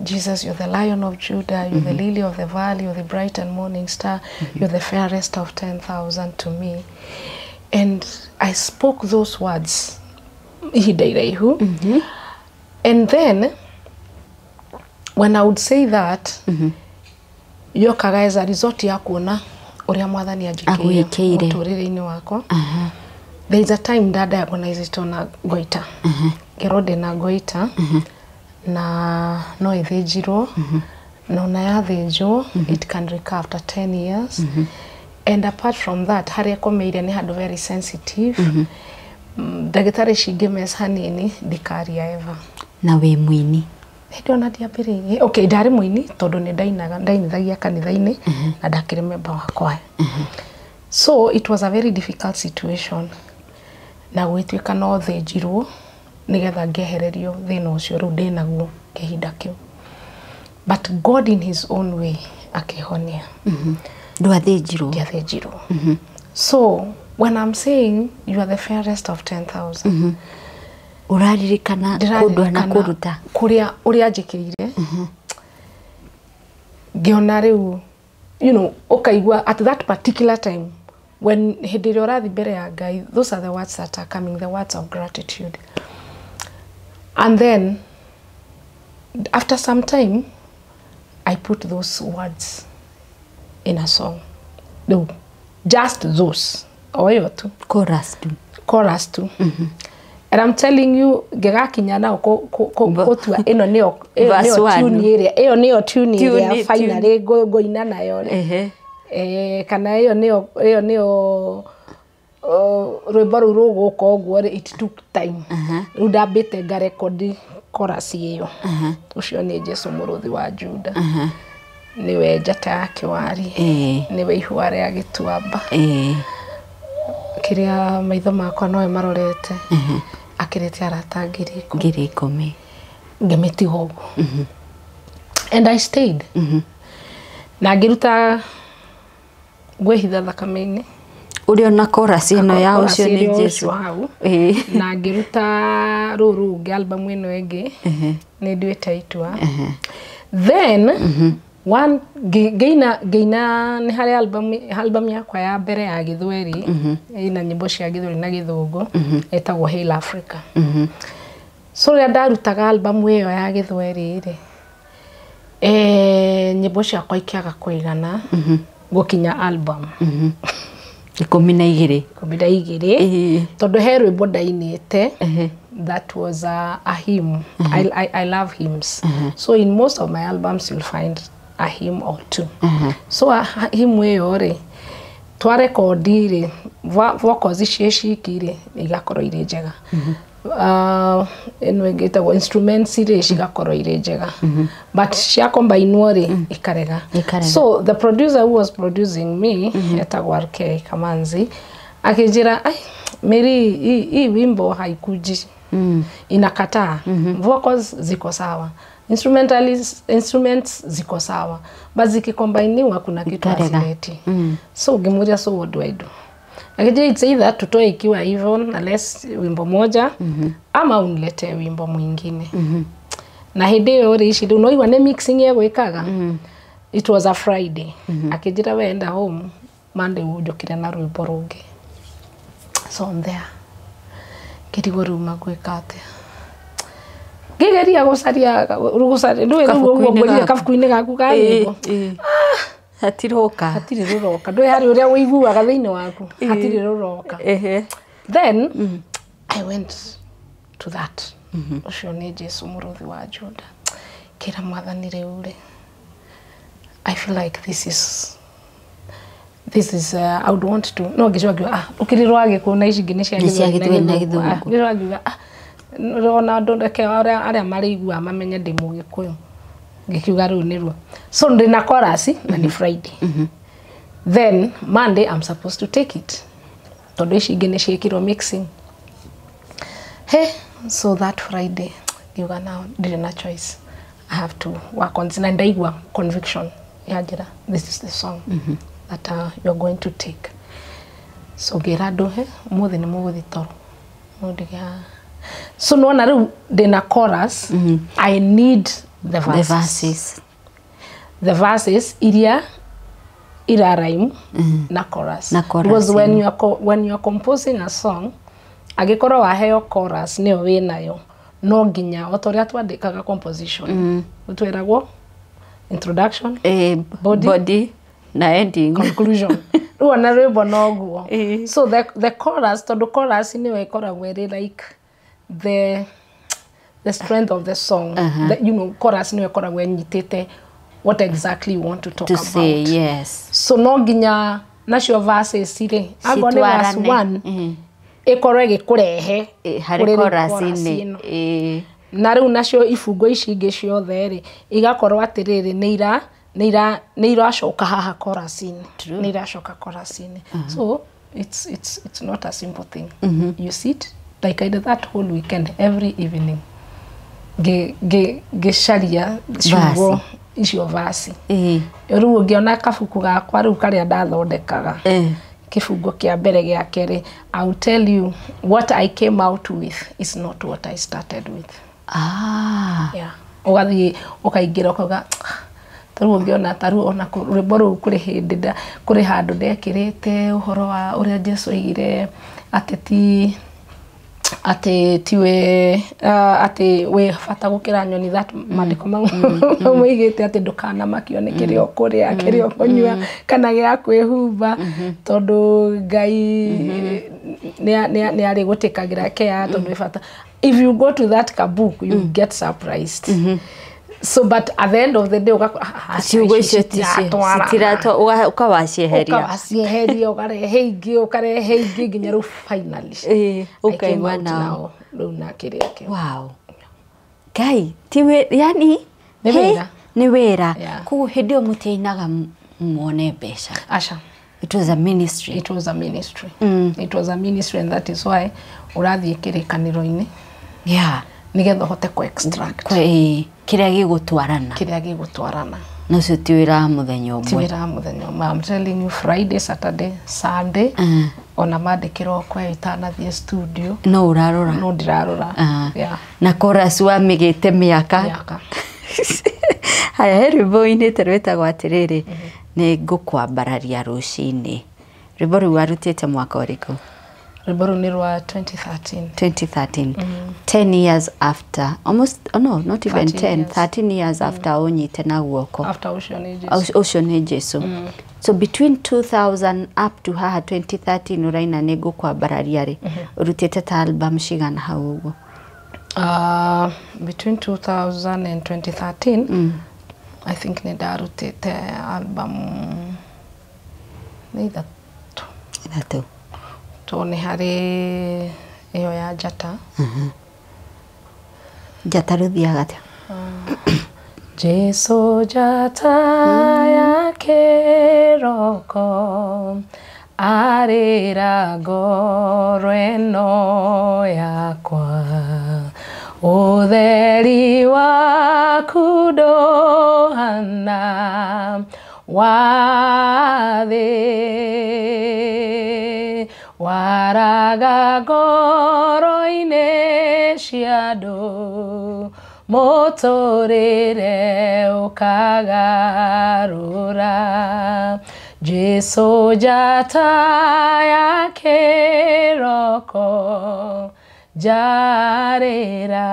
Jesus, you're the Lion of Judah, you're the lily of the valley, you're the bright and morning star, you're the fairest of 10,000 to me. And I spoke those words ihinda iraihu. And then when I would say that yokaga as a result ya kuona ũrĩa Mwathani anjĩkĩire mũtũrĩre-inĩ wakwa. There is a time that diagnosed on goita. Gerode na goita na no ithĩnjirwo no na yathĩnjwo it can recur after 10 years and apart from that harĩa komeire nĩ handũ very sensitive ndagĩtarĩ cingĩmesa hanini ndikaria ever. Na wĩ mũini? Hĩndĩ ona ndiambĩrĩirie. Okay, ndarĩ mũini tondũ nĩ ndainithagia kanitha-inĩ na ndakĩrĩ member wa kwaya. So it was a very difficult situation. Na gwĩtuĩka no thĩnjirwo nĩgetha ngehererio thĩna ũcio rĩu ndĩnaguo kĩhinda kĩu. But God in his own way akĩhonia. Ndwathĩnjirwo? Ndiathĩnjirwo. So when I'm saying you are the fairest of 10,000, uraririkana kũndũ na kũruta ũrĩa njĩkĩrire ngĩona rĩu, you know, ũkaigua at that particular time when hĩndĩ ĩrĩa ũrathi mbere ya Ngai, those are the words that are coming, the words of gratitude. And then after some time I put those words in a song. No, just those. Oyo tu. Chorus tu. And I'm telling you, gegakinya nao kotua ino nio tune area. Iyo nio tune area finally go ina nayo. Kana iyo nio rwĩmbo rũu rũgũka ũguo it took time. Rĩu ndambĩte ngarekodi chorus iyo. Ũcio nĩ Jesu Muruthi wa Juda. Niwe njata ya kĩwari. Niwe ihua rĩa gĩtuamba. Kĩrĩa maitho makwa nowe marorete. Akĩrĩte arata ngiri 10. Ngĩmĩtiga ũguo. And I stayed. Na ngĩruta gwĩhitha thakame-inĩ. Uri ona chorus ino ya Ucio nĩ Jesu. Na ngĩruta rũrũ ngĩ album ĩno ĩngĩ. Nĩ nduĩte itua. Then one geina nĩ harĩ album yakwa ya mbere ya Gĩthweri ina nyĩmbo cia Gĩthweri na Gĩthũngũ etagwo Hail Africa. So rĩrĩa ndarutaga album ĩyo ya Gĩthweri rĩ nyĩmbo ciakwa ikĩaga kũigana gũkinya album 12 tondũ he rwĩmbo ndainĩte that was a hymn. I love hymns. So in most of my albums you'll find a hymn or two. So a hymn ĩyo rĩ twarekodi rĩ vocals ciki rĩ igakorwo irĩ njega. Ĩno ĩngĩ ĩtagwo instruments rĩ cigakorwo irĩ njega. But cia combinwo rĩ ikarega. So the producer who was producing me etagwo RK Kamanzi akĩnjĩra Mary hii wimbo haikuji inakataa. Vocals ziko sawa, instruments ziko sawa, but zikikombiniwa kuna kitu hazileti. So ngimuria, so what do I do? Akija it's either tutoe ikiwa hivyo unless wimbo moja ama unilete wimbo mwingine. Na hĩndĩ ĩyo rĩ ici unoigwa nĩ mixing yegwĩkaga. It was a Friday. Akijira wenda home Monday ujokire na rwĩmbo rũngĩ. So on there kĩrigwo ruma gwĩka atĩa. Ngĩgeria gũcaria ndũĩ rĩu ũguo ngũrire kabuku-inĩ gaku ka nyĩmbo. Hatirĩ rũroka. Ndũĩ harĩ ũrĩa ũiguaga thĩinĩ waku. Hatirĩ rũroka. Then I went to that. Ũcio nĩ Jesu Muruthi wa Juda. Kĩra mwathani rĩu rĩ. I feel like this is I would want to no ngĩcokia ũkĩrirwo agĩkũ na ici ingĩ nĩ cia Gĩthweri na Gĩthũngũ. Ngĩcokia rona ndondeke arĩa marĩigua mamenye ndĩ Mũgĩkũyũ. Ngĩkiuga rĩu nĩ ruo. So ndĩna chorus na nĩ Friday. Then Monday I'm supposed to take it. Tondũ ici ingĩ nĩ ciĩkirwo mixing. So that Friday ngiuga now ndĩrĩ na choice. I have to work on it. And ndaigua conviction yajira, this is the song that you're going to take. So ngĩra andũ ũmũthĩ nĩ mũgũthiĩ toro. So nona rĩu ndĩna chorus. I need the verses. The verses iria ira rhyme na chorus. Because when you are composing a song, agĩkorwo waheo chorus nĩyo wĩnayo, no nginya otoria twandĩkaga composition. Twĩragwo introduction, body na ending, conclusion. Rĩu na rwĩmbo noguo. So the chorus, tondũ chorus nĩyo ĩkoragwo ĩrĩ like the strength of the song. You know, chorus nĩyo ĩkoragwo ĩnyitĩte what exactly you want to talk about. Say, yes. So no nginya nacio verses ire agone verse 1 ikorwe gikurehe hari chorus-ini na riu nacio ibungo ici ingi ciothe ri igakorwo atiriri nĩ iracoka haha chorus-ini nĩ iracoka chorus-ini. So it's not a simple thing. You sit like I did that whole weekend every evening gesharia ciugo icio vasi riu ngiona kabuku gakwa riu karia ndathondekaga kifungo kia mbere gia keri. I will tell you what I came out with is not what I started with. Yeah, ugathie ukaingira ukaga taru ngiona taru ona rwimbo ru kuri hindi kuri handu ndekirite uhoro wa uria Jesu aigire ateti tiwe ati we fata gukira nyoni that mandiko moigite ati ndukana makione kirio kuria kirio kunyua kana gia kwihumba tondu Ngai ni ari gutikagira kia tondu fata. If you go to that book you get surprised. So but at the end of the day ciugo icio citirato ukawacieheria ukarehe ingi nginya ru finally ukaigua nao riu na kiria ke. Wow, Ngai tiwe yani ni wira ku hindi omutinaga muone mbeca. Asha, it was a ministry. It was a ministry. It was a ministry, and that is why urathie kirikaniro-ini nigetha hote ku extract kiria gigutwarana no cio ti wira muthenya umwe. I'm telling you, Friday, Saturday, Sunday ona mandikiro kwa itanathie studio no urarora no ndirarora na chorus wa migite miaka haya heribo inite rwetagwo atiriri ni ngukwambararia rucini. Rwimbo rũu warutĩte mwaka ũrĩkũ? Rwimbo rũu nĩ rwa 2013. 10 years after, almost, no, not even 10, 13 years after ũnyite na guoko. After Ucio nĩ Jesu. So between 2000 up to haha 2013 uraina nĩ ngukwambararia ri urutĩte ta album cigana hau ũguo? Between 2000 and 2013 I think nĩ ndarutĩte album nĩ ithatũ. To nĩ harĩ ĩyo ya Njata. Njata rũthiaga atĩa? Jesu njata ya kĩroko arĩra ngoro ĩno yakwa ũtheri waku ndũhana wa thĩ waraga ngoro-inĩ cia andũ mũtũrĩre ũkagarũra Jesu njata ya kĩroko njarĩra.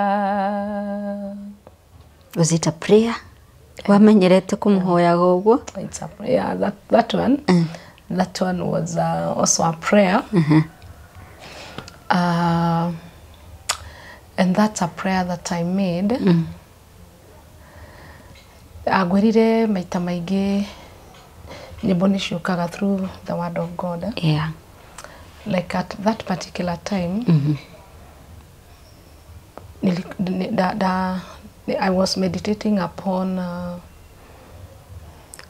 Was it a prayer? Wamenyerete kumuhoyaga ũguo? It's a prayer. That one. That one was also a prayer. And that's a prayer that I made. Agwerire maita maingĩ nyimbo nĩ ciũkaga through the word of God. Yeah. Like at that particular time, I was meditating upon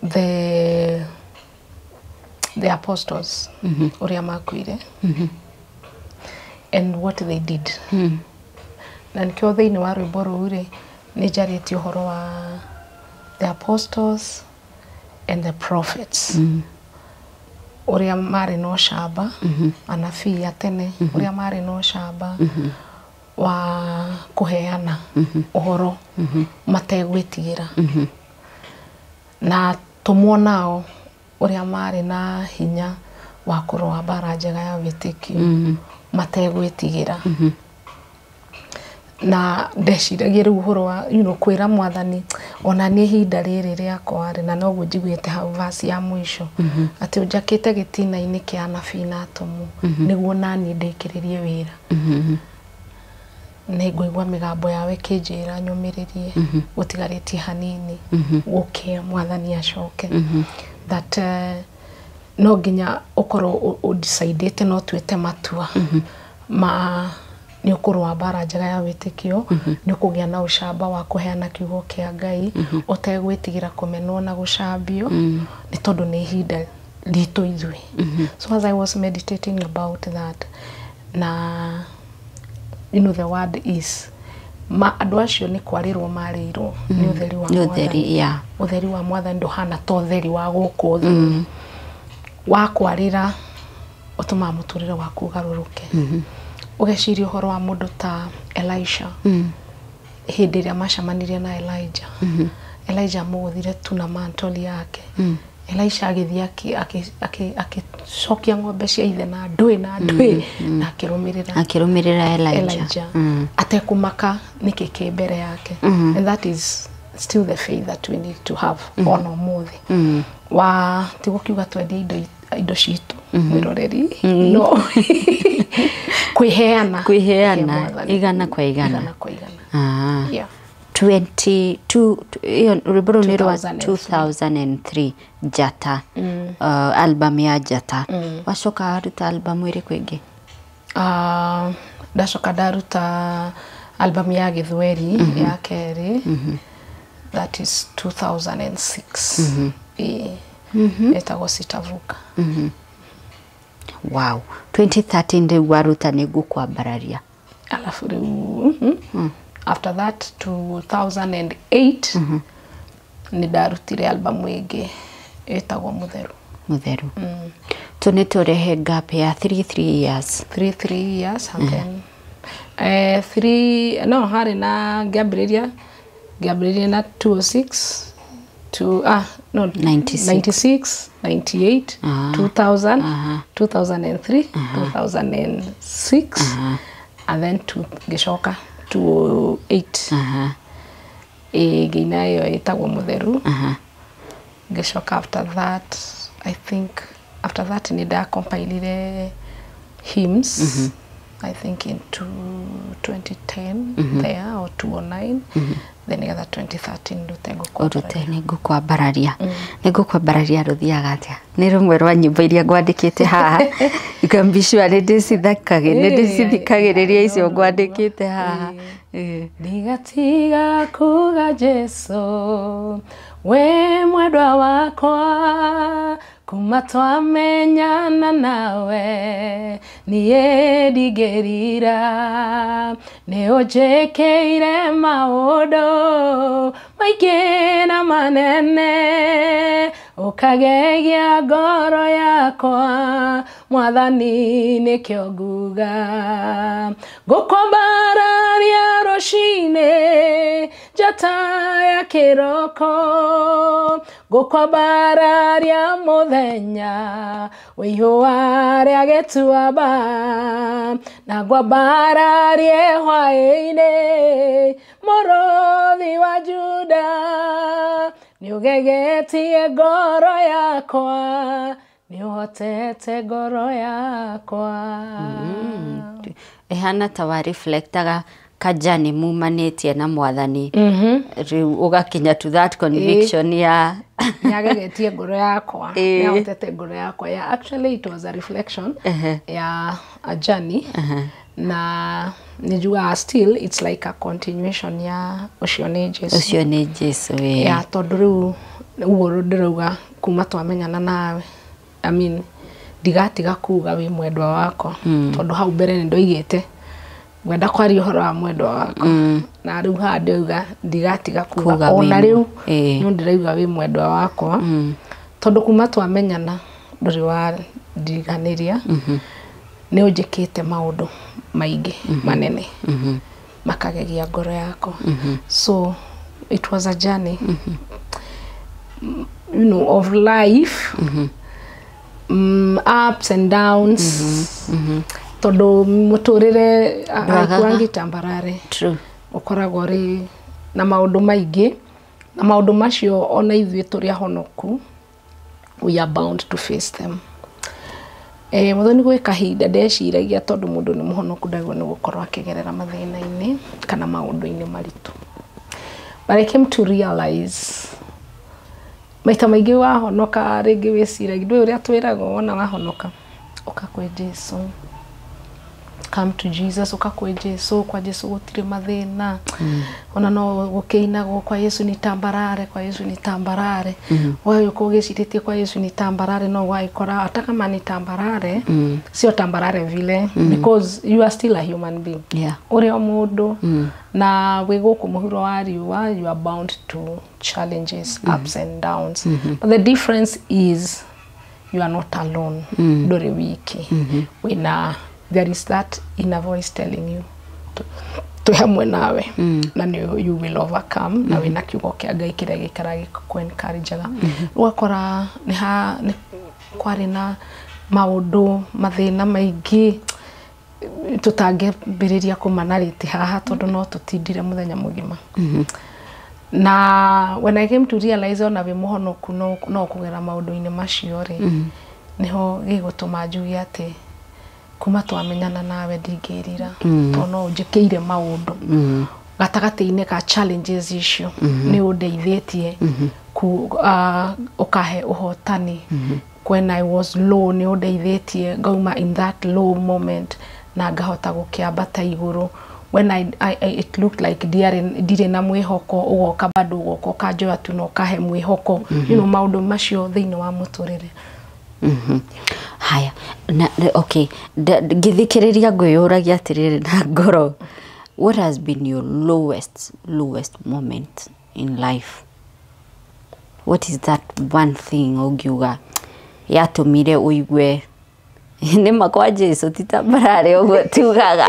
the apostles, ūria makuire, and what they did. Na nikio thĩinĩ wa rwĩmbo rũu rĩ nĩ njarĩtie ũhoro wa the apostles and the prophets. Ūria marĩ na ũcamba, anabii a tene, ūria marĩ na ũcamba wa kuheana ũhoro mategwĩtigĩra. Na tũmuonao ūria marĩ na hinya wa kũrũa mbara njega ya wĩtĩkio mategwĩtigĩra. Na ndeciragia rĩu ũhoro wa kwĩra Mwathani ona nĩ ihinda rĩrĩ rĩakwa rĩ, na noguo njiguĩte hau verse ya mũico atĩ ũnjakĩte gĩtina-inĩ kĩa anabii na atũmwo nĩguo naniĩ ndĩkĩrĩrie wĩra. nĩ ngũigua mĩgambo yawe ĩkĩnjĩra nyũmĩrĩrie gũtigarĩtie hanini gũkĩa mwathani acoke that no nginya ũkorwo ũdecidĩte no tuĩte matua ma nĩ ũkũrũa mbara njega ya wĩtĩkio nĩ ũkũgĩa na ũcamba wa kũheana kiugo kĩa Ngai ũtegwĩtigĩra kũmenwo na gũcambio nĩ tondũ nĩ ihinda ritũ ithuĩ. So as I was meditating about that, na you know the word is andũ acio nĩ kwarĩrwo marĩirwo nĩ ũtheri wa mwathani. Ũtheri wa mwathani ndũhana ta ũtheri wa gũkũ thĩ wa kwarĩra ũtũmaga mũtũrĩre waku ũgarũrũke. Ũgeciria ũhoro wa mũndũ ta Elisha hĩndĩ ĩrĩa macemanirie na Elijah. Elijah mũgũthire tu na mantoli yake. Elisha agĩthiĩ akĩcokia ng'ombe cia ithe na ndũĩ na akĩrũmĩrĩra Elijah atekũmaka nĩkĩ kĩ mbere yake. And that is still the faith that we need to have on ũmũthĩ. Wa tigũkiuga twendie indo citũ mwĩroreri no kwĩheana igana kwa igana. 22 hiyo rwĩmbo nĩ rwa 2003 Njata album ya Njata. Wacoka ruta album ĩrĩkũ ĩngĩ? Ndacoka ndaruta album ya Gĩthweri ya kerĩ, that is 2006 etagwo Sitavuka. Wow. 2013 ndio waruta nĩ ngũkwambararia. Alafu rĩu after that 2008 nĩ ndarutire album ĩngĩ etagwo Mutheru. Tũnĩ tũrehe gap ya 3 years and then 3 no harĩ na ngĩambĩrĩria na 206 to 96 98 2000 2003 2006 and then ngĩcoka 2008 ĩngĩ nayo ĩtagwo Mutheru. Ngĩcoka after that I think after that nĩ ndacompilire hymns I think in 2010 there or 2009 then gather 2013 ngũkwambararia rũthiaga atĩa. Nĩ rũmwe rwa nyĩmbo iria ngwandĩkĩte haha ikambishwa ndĩcithikagĩrĩria icio ngwandĩkĩte haha. Ndigatiga kuga Jesu we mwendwa wakwa kuma twamenyana nawe niĩ ndigĩrira nĩ ũnjĩkĩire maũndũ maingĩ na manene ũkagegia ngoro yakwa mwathani nĩkĩo nguga ngũkwambararia rũcinĩ njata ya kĩroko ngũkwambararia mũthenya wĩihũa rĩa gĩtuamba na ngwambararie hwaĩ-inĩ mũrũthi wa Juda nĩ ũgegetie ngoro yakwa nĩ ũhotete ngoro yakwa. Ehana ta wa reflectaga kajani mumanĩtie na mwathani rĩu ũgakinya to that conviction ya nĩagegetie ngoro yakwa nĩahotete ngoro yakwa. Yeah, actually it was a reflection ya a journey na nĩnjugaga still it's like a continuation ya ũcio nĩ Jesu ya tondũ rĩu ũguo ndĩrauga kuma twamenyana nawe I mean ndigatiga kuga wĩ mwendwa wakwa tondũ hau mbere nĩ ndoigĩte ngwenda kwaria ũhoro wa mwendwa wakwa na rĩu haha ndĩrauga ndigatiga kuga ona rĩu no ndĩrauga wĩ mwendwa wakwa tondũ kuma twamenyana ndũrĩ wa ndiganĩria nĩ ũnjĩkĩte maũndũ maingĩ manene makagegia ngoro yakwa. So it was a journey you know of life ups and downs tondũ mũtũrĩre aikwangi tambarare ũkoragwo rĩ na maũndũ maingĩ na maũndũ macio ona ithuĩ tũrĩ ahonoku we are bound to face them. Muthoni gwä kahinda ndeciragia tondu mundu ni muhonoku ndagwo ni gukorwo akigerera mathina-ini kana maundu-ini maritu. But I came to realize maita maingi wahonoka ringi wiciragia ndu uria twiragwo wona wahonoka uka kwi Jesu. Come to Jesus, uka kwi Jesu, kwa Jesu gutire mathina. Ona no gukiinagwo kwa Yesu ni tambarare, kwa Yesu ni tambarare. Wayo uko giciritie kwa Yesu ni tambarare, no waikora ata kama ni tambarare, sio tambarare vile, because you are still a human being. Yeah. Uri o mundu na wi guku muhuro wa riua, you are bound to challenges, ups and downs. But the difference is you are not alone. Nduri wiki. There is that inner voice telling you to hamwe nawe na you will overcome na wina kiugo kia Ngai kiria gikara gikuencourageaga. Ugakora ni kwari na maundu mathina maingi tutangĩambĩrĩria kumanarĩte haha tondu no tutindire muthenya mugima. Na when I came to realize ona we muhonoku no kugera maundu-ini macio ri niho gigutuma njuge ati kuma twamenyana nawe ndingĩrira tono njĩkĩire maundu gatagati-inĩ ka challenges icio ni undeithĩtie ukahe uhotani. When I was low ni undeithĩtie ngauma in that low moment na ngahota gukiambata iguru. When it looked like ndire na mwihoko ugoka bado ugoka kanjoya tu no kahe mwihoko you know maundu macio thĩinĩ wa muturire. Haya na okay ngithikiriria ngwiyuragia atiriri na ngoro, what has been your lowest moment in life? What is that one thing ungiuga yatumire uigwe ni makwa Jesu titambarare uguo tugaga?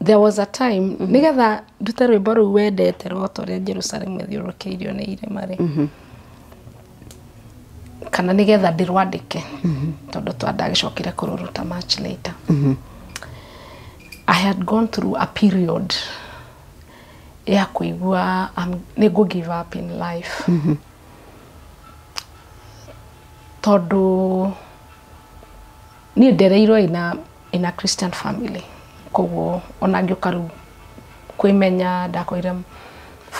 There was a time nigetha ndute rwimbo rũu wendete rwotoria Jerusalem thiũrũkĩirio nĩ irĩma rĩ kana nigetha ndirwandike tondu twandagicokire kururuta much later. I had gone through a period ya kuigua ni go give up in life. Tondu ni ndereirwo in a Christian family, koguo ona ngĩũka rĩu kwĩmenya ndakoire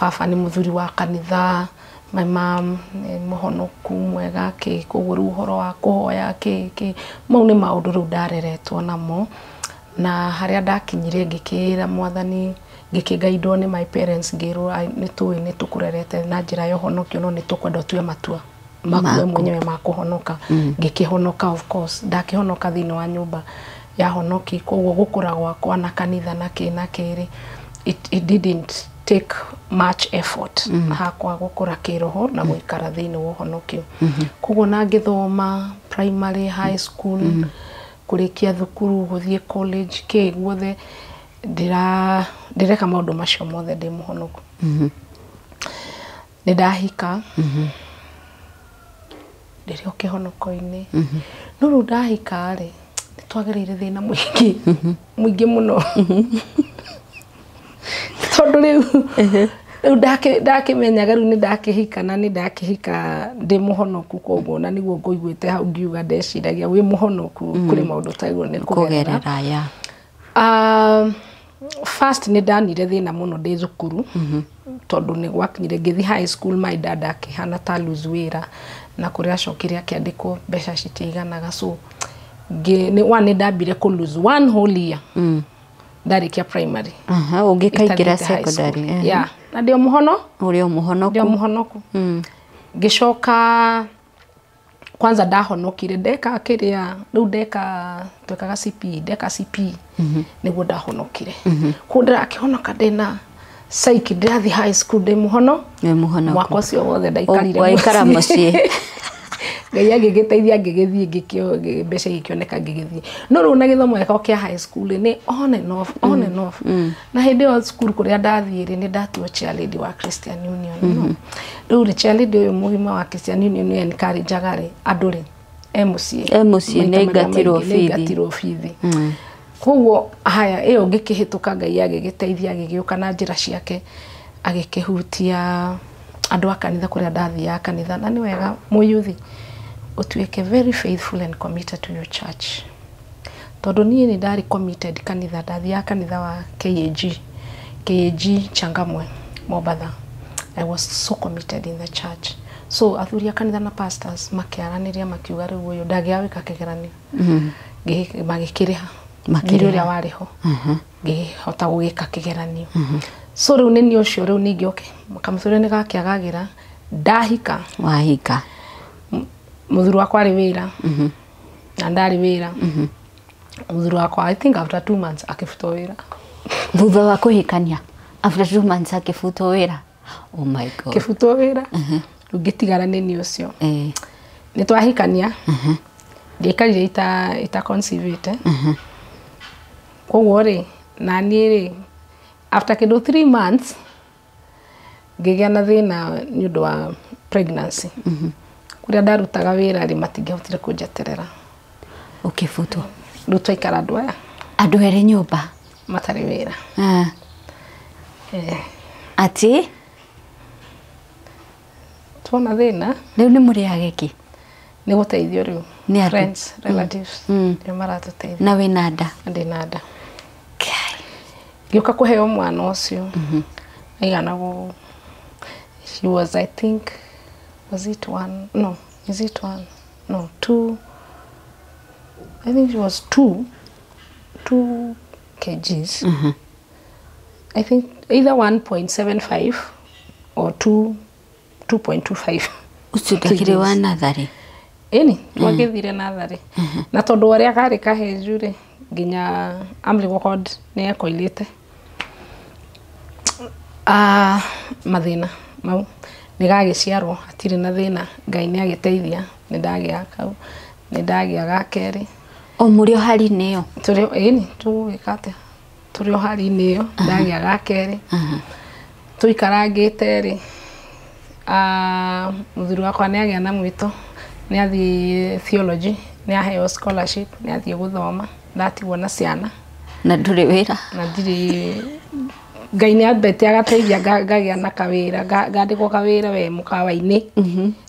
baba ni muthuri wa kanitha, my mom ni muhonoku mwega ki koguo rĩu ũhoro wa kuhoya ki mau ni maundu rĩu ndareretwo namo na haria ndakinyire ngĩkĩra mwathani ngĩkĩgaidwo ni my parents ngĩrwo ni tukurerete na njĩra ya ũhonokio no ni tukwenda tue matua makuwe mwenyewe ma kuhonoka. Ngĩkĩhonoka of course ndakihonoka thĩinĩ wa nyũmba ya honoki koguo gũkũra gwakwa na kanitha na kĩrĩ it didn't take much effort hakwa gũkũra kĩroho na gũikara thĩinĩ wa ũhonokio. Koguo na ngĩthoma primary, high school, kũrĩkia thukuru, gũthiĩ college, kĩ guothe ndireka maũndũ macio mothe ndĩ mũhonoku. Nĩ ndahika ndĩrĩ o kĩhonoko-inĩ no rĩu ndahika rĩ nĩtwagereire thĩna mũingĩ mũno tondu riu ndakimenyaga riu ni ndakihika na ni ndakihika ndi muhonoku koguo na niguo ngoiguite hau ngiuga ndeciragia wi muhonoku kuri maundu taiguo ni kugerera ya first ni ndanire thina muno ndi thukuru tondu ni gwakinyire ngithi high school my dad akihana ta lose wira na kuria acokire akiandikwo mbeca citiganaga so ni ndambire ku lose one whole year ndarikia primary ungikaingira secondary yeah na ndio muhono urio muhonoku ngicoka kwanza ndahonokire ndeka kiria riu ndeka twekaga CP niguo ndahonokire kundira akihonoka ndina psych ndathi high school ndi muhono mwaka ucio wothe ndaikarire waikara mucii Ngai agĩgĩteithia ngĩgĩthiĩ ngĩkĩo mbeca igĩkĩoneka ngĩgĩthiĩ no rĩu na gĩthomo gĩakwa kĩa high school ni on and off na hĩndĩ ĩyo school kũrĩa ndathiĩ rĩ nĩ ndatuo chairlady wa Christian Union rĩu rĩ chairlady ũyũ mũgima wa Christian Union nĩ encourageaga rĩ andũ rĩ MCA nĩ ngatirwo bithi koguo haya ĩyo ngĩkĩhĩtũka Ngai agĩgĩteithia agĩgĩũka na njĩra ciake agĩkĩhutia andu a kanitha kuria ndathia kanitha na ni wega muyuthi utuike very faithful and committed to your church. Tondu nie ni ndari committed kanitha ndathia kanitha wa KAG Changamwe Mobatha. I was so committed in the church. So athuria kanitha na pastors makiaraniria makiuga riu uyu ndagia wika kigeranio. Magikiriha makiri uria wariho. Ngihota gugika kigeranio. So riu nini ucio riu ningi kamuthure ni gakiagagira ndahika wahika muthuru wakwa ari wira na ndari wira muthuru wakwa I think after 2 months akifutwo wira thutha wa kuhikania after 2 months akifutwo wira. Oh my god, kifutwo wira ngitigara nini ucio ni twahikania ndikarire ita conceive koguo ri na ni ri after kido 3 months ngigea na thina ni undu wa pregnancy kuria ndarutaga wira ri matingehotire kunjeterera ukifutwo riu twaikara andu eri nyumba matari wira ati tuona thina riu ni muri ageki ni guteithio riu ni friends relatives ni maratuteithia na wina nda ndina nda gioka kuheo mwana ucio aigana go she was I think was it 1 no is it 1 no 2 I think she was 2 kgs I think either 1.75 or 2.25 ucugakire wa nathari eni twagithire nathari na tondu aria gari kahenju ri nginya umbilical cord ni akoilite mathina mau ni gagiciarwo atiri na thina Ngai ni agiteithia ni ndagia kau ni ndagia gakeri o murio hari niyo turi eni tuwikate turi o hari niyo ndagia gakeri tuikarangite ri muthuru wakwa ni agia na mwito ni athi theology ni aheo scholarship ni athi guthoma ndatigwo na ciana na nduri wira na ndiri Ngai ni ambete agateithia ngagia na kawira ngandikwo kawira we mukawa-ini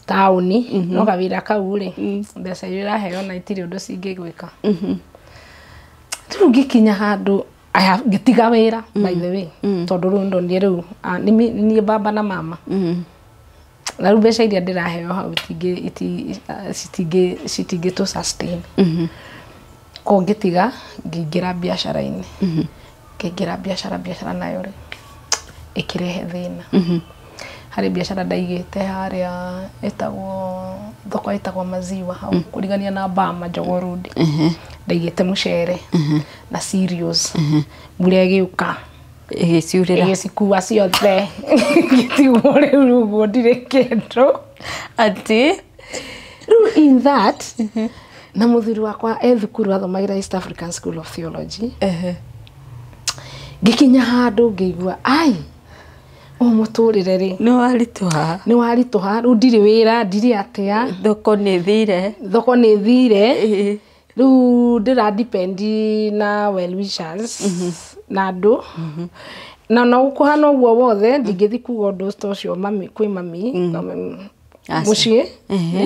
tauni no kawira kau ri mbeca ira heo na itiri undu cingigwika tu ngikinya handu ngitiga wira by the way tondu ru ndonire riu ni baba na mama na riu mbeca iria ndiraheo hau citingi to sustain ko ngitiga ngingira biashara-ini ngingira biashara nayo ri ikirehe thina hari biashara ndaigite haria etagwo maziwa hau kurigania na Bama Jogoo Road ndaigite mucere na cereals muria giuka igiciurira igicikuwa ciothe gitigwo riu uguo ndire kendo ati riu in that na muthuri wakwa thukuru athomagira East African School of Theology gikinya handu ngigua ai o muturire ri ni warituha riu ndiri wira ndiri atia thoko ni thire riu ndira depend na well wishers na andu na no kuhana uguo wothe ndingithi kuga undu ucio mami kwi mami mucie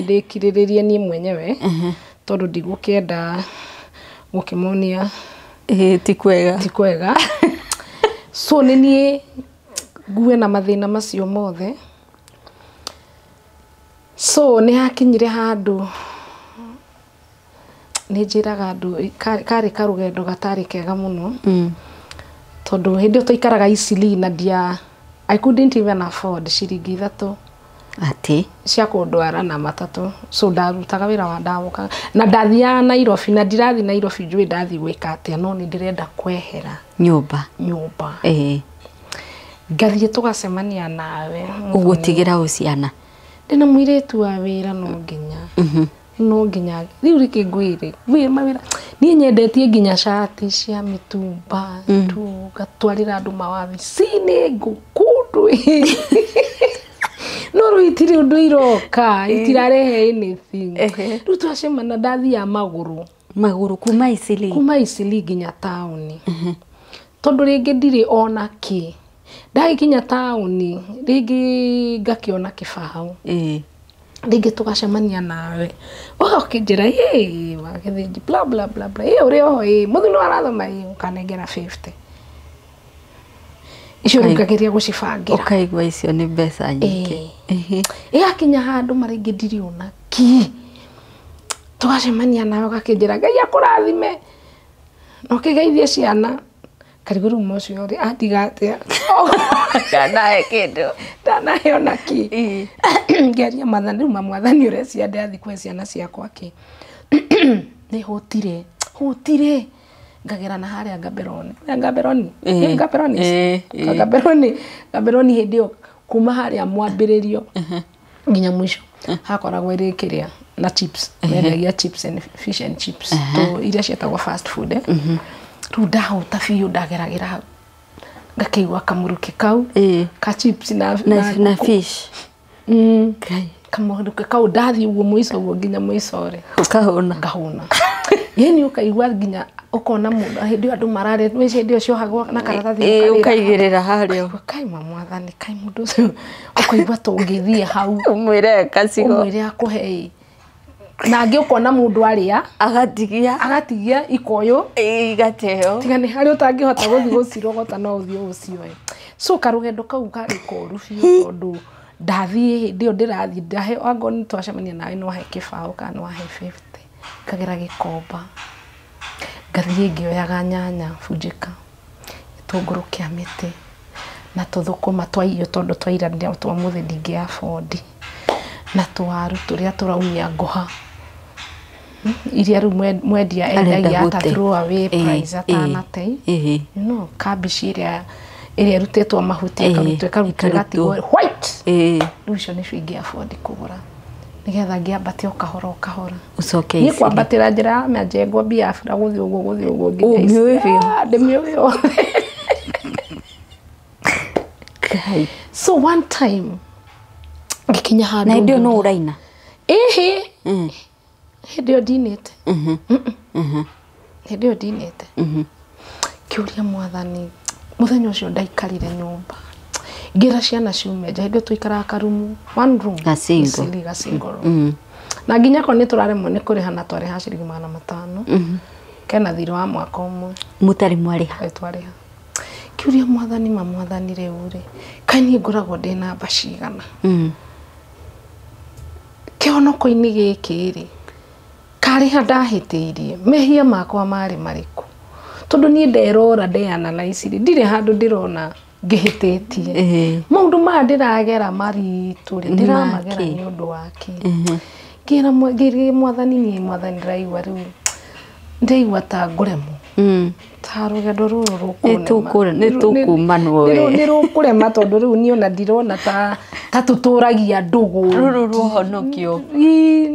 ndikiriririe ni mwenyewe tondu ndigukienda gukimonia ti kwega so nini ngue na mathina macio mothe so ni hakinyire handu ni njiraga andu kari karugendo gatari kega muno tondu hindi tuikaraga Isili na I couldn't even afford ciringi 3 ati cia kundwara na matatu so ndarutaga wira wa ndamuka na ndathia Nairobi na ndirathi Nairobi njui ndathi gwika atia no ni ndirenda kwehera nyumba ngathie tugacemania nawe ugutigira uciana ndina muiretu wa wira no nginya riu riki ngwire mawira ni nyendetie nginya shati cia mitumba tu gatwarira andu mawathi cine ngukundu no ruitiri undu iroka itirarehe anything riu twacemana ndathia maguru kuma Isili nginya tauni tondu ringi ndiri ona ki ndagikinya tauni ringi ngakiona kibao ringi tugacemania nawe ugakinjira wa Githinji bla bla bla bla uri oho muthu no arathoma ukanengera 50 icio ngageria gucibangira ukaigua icio ni mbeca nyingi igakinya handu maringi ndiriona ki tugacemania nawe ugakinjira Ngai akurathime no kigeithie ciana kariguru mocio ri atigatia kana kindu ndanahe ona ki ngeria mathani mwathani ure ciande athi kwe ciana ciakwa ki ni hutire ngagera na haria ngaberoni hindi kuma haria mwambiririo nginya mwisho hakoragwo iri kiria na chips mendagia chips and fish and chips to iria cietagwo fast food ru ndahuta biũ ndageragira ngakĩigua kamũrukĩ kau ka chips na fish kamũrukĩ kau ndathi ũguo mũico ũguo nginya mũico ri ngahũna yeni ũkaigua nginya ũkona mũndũ hĩndĩ ĩyo andũ mararĩa hĩndĩ ĩyo ciohagwo na karatathi ũkaigĩrĩra harĩa kai mwathani kai mũndũ ũcio ũkaigua tũngĩthiĩ hau ũmwĩre kacigo ũmwĩre akũhe na ngĩ ũkona mũndũ arĩa agatigia ikoyo igateo tiga nĩ harĩ ũtangĩhota gũthiĩ gũcirogota no ũthiĩ ũcioe so karũgendo kau karĩ koru biũ tondũ ndathiĩ hĩndĩ ĩyo ndĩrathiĩ ndahe angorwo nĩ twacemania nawe no he kĩbaũ kana no he 50 ngagera gĩkomba ngathiĩ ngĩoyaga nyanya bunjĩka gĩtũngũrũ kĩa mĩtĩ na tũthũkũma twa irio tondũ twa ira twa mũthĩ ndingĩ afford na tũwaru tũrĩa tũraumia ngũha iria rĩu mwendia endagia ata throw away price atanate no cabbage ĩrĩa ĩrutĩtwo mahuti ĩkarutwo ĩgatigwo white rĩu icio nĩcio ingĩ afford kũgũra nigetha ngĩambatia o kahora ucoke niĩ kwambatĩra njĩra ya majengo biafra gũthiĩ ũguo ndĩmĩũĩ so one time ngikinya handu na ndio no uraina hĩndĩ ĩyo ndinĩte hĩndĩ ĩyo ndinĩte kĩũria mwathani mũthenya ũcio ndaikarire nyũmba ngira ciana ciume nja hĩndĩ ĩyo tũikaraga karumu one room gacingo na nginya ko nĩ tũraremwo nĩ kũrĩha na twarĩha ciringi 500 kena thirĩ wa mwaka ũmwe mũtarĩ mwarĩha twarĩha kĩũria mwathani rĩu rĩ kaĩ niĩ ngoragwo ndĩ namba cigana kĩhonoko-inĩ gĩkĩ rĩ karĩha ndahĩtĩirie mehia makwa marĩ marĩkũ tondũ niĩ nderora ndeanalyze ndirĩ handũ ndĩrona ngĩhĩtĩtie maũndũ maya ndĩragera maritũ rĩ ndĩramagera nĩ ũndũ wake ngĩra mwathani ndĩraigua rĩu ndĩraigua ta ngũremwo ta rũgendo rũrũ nĩtũkumanwo nĩ rũkũrema tondũ rĩu niĩ ona ndirona ta tũtũragia ndũgũ rũrũ rũhonokio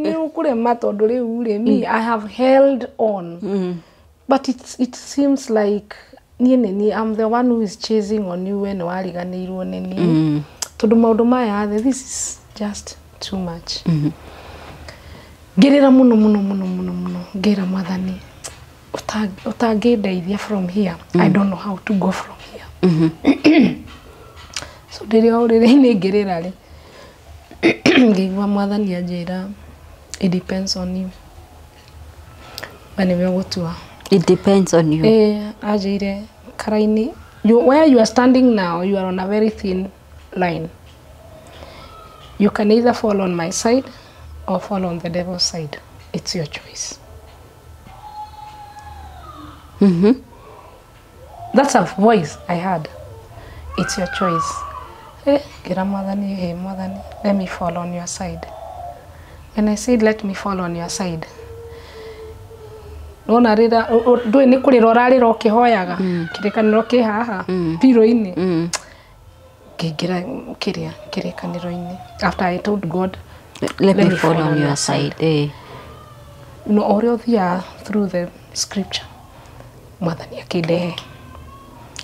nĩ rũkũrema tondũ rĩu rĩ me I have held on but it seems like I'm the one who is chasing on you when wariganĩirwo nĩ niĩ tondũ maũndũ maya this is just too much ngĩrĩra mũno ngĩra mwathani utangĩndeithia from here I don't know how to go from here so ndĩrĩ ngĩrĩra rĩ ngĩigua mwathani anjĩra it depends on you nĩwe ũgũtua it depends on you ajĩire karaini where you are standing now you are on a very thin line you can either fall on my side or fall on the devil's side it's your choice that's a voice I had it's your choice gira mwathani mwathani let me fall on your side when I said let me fall on your side nona rira ndũĩ nĩ kũrĩra ũrarĩra ũkĩhoyaga kĩrĩkanĩro kĩ haha biro-inĩ ngĩingĩra kĩrĩkanĩro-inĩ after I told God let me fall on your side no ũrĩa ũthiaga through the scripture mwathani akĩndehe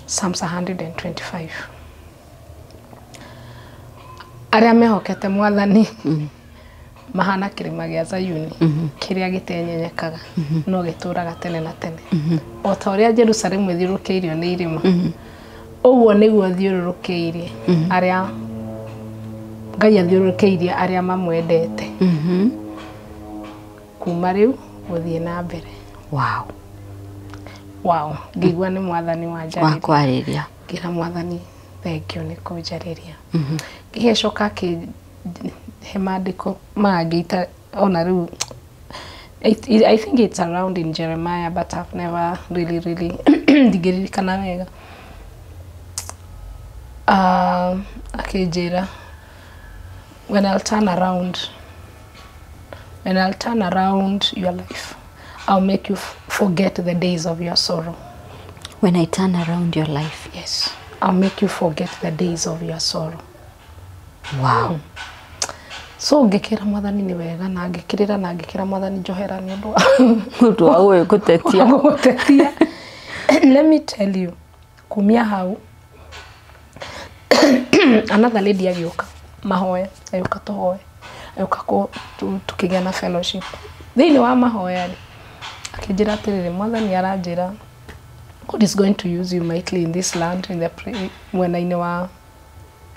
Psalms 125 arĩa mehokete mwathani mahana kĩrĩma gĩa Zayuni kĩrĩa gĩtenyenyekaga no gĩtũraga tene na tene o ta ũrĩa Jerusalemu ĩthiũrũrũkĩirio nĩ irĩma Oguo niguo thiũrũrũkĩirie aria Ngai athiũrũrũkĩirie aria mamwendete. Kuma riu guthie na mbere. Wow. Ngigua ni mwathani wa njariria. Wa kwariria. Ngira mwathani thengio ni kunjariria. Gicoka ki he maandiko magita ona riu I think it's around in Jeremiah, but I've never really digiririkana wega. Akijira, when I'll turn around your life, I'll make you forget the days of your sorrow. When I turn around your life? Yes, I'll make you forget the days of your sorrow. Wow. So ngikira mwathani ni wega na ngikirira na ngikira mwathani njohera ni undu wa we gutetia. Let me tell you, kumia hau another lady agioka mahoya ayuka tohoe ayuka ko tukigea na fellowship thini wa mahoya akijira atiriri mwathani aranjira God is going to use you mightily in this land in the mwena-ini wa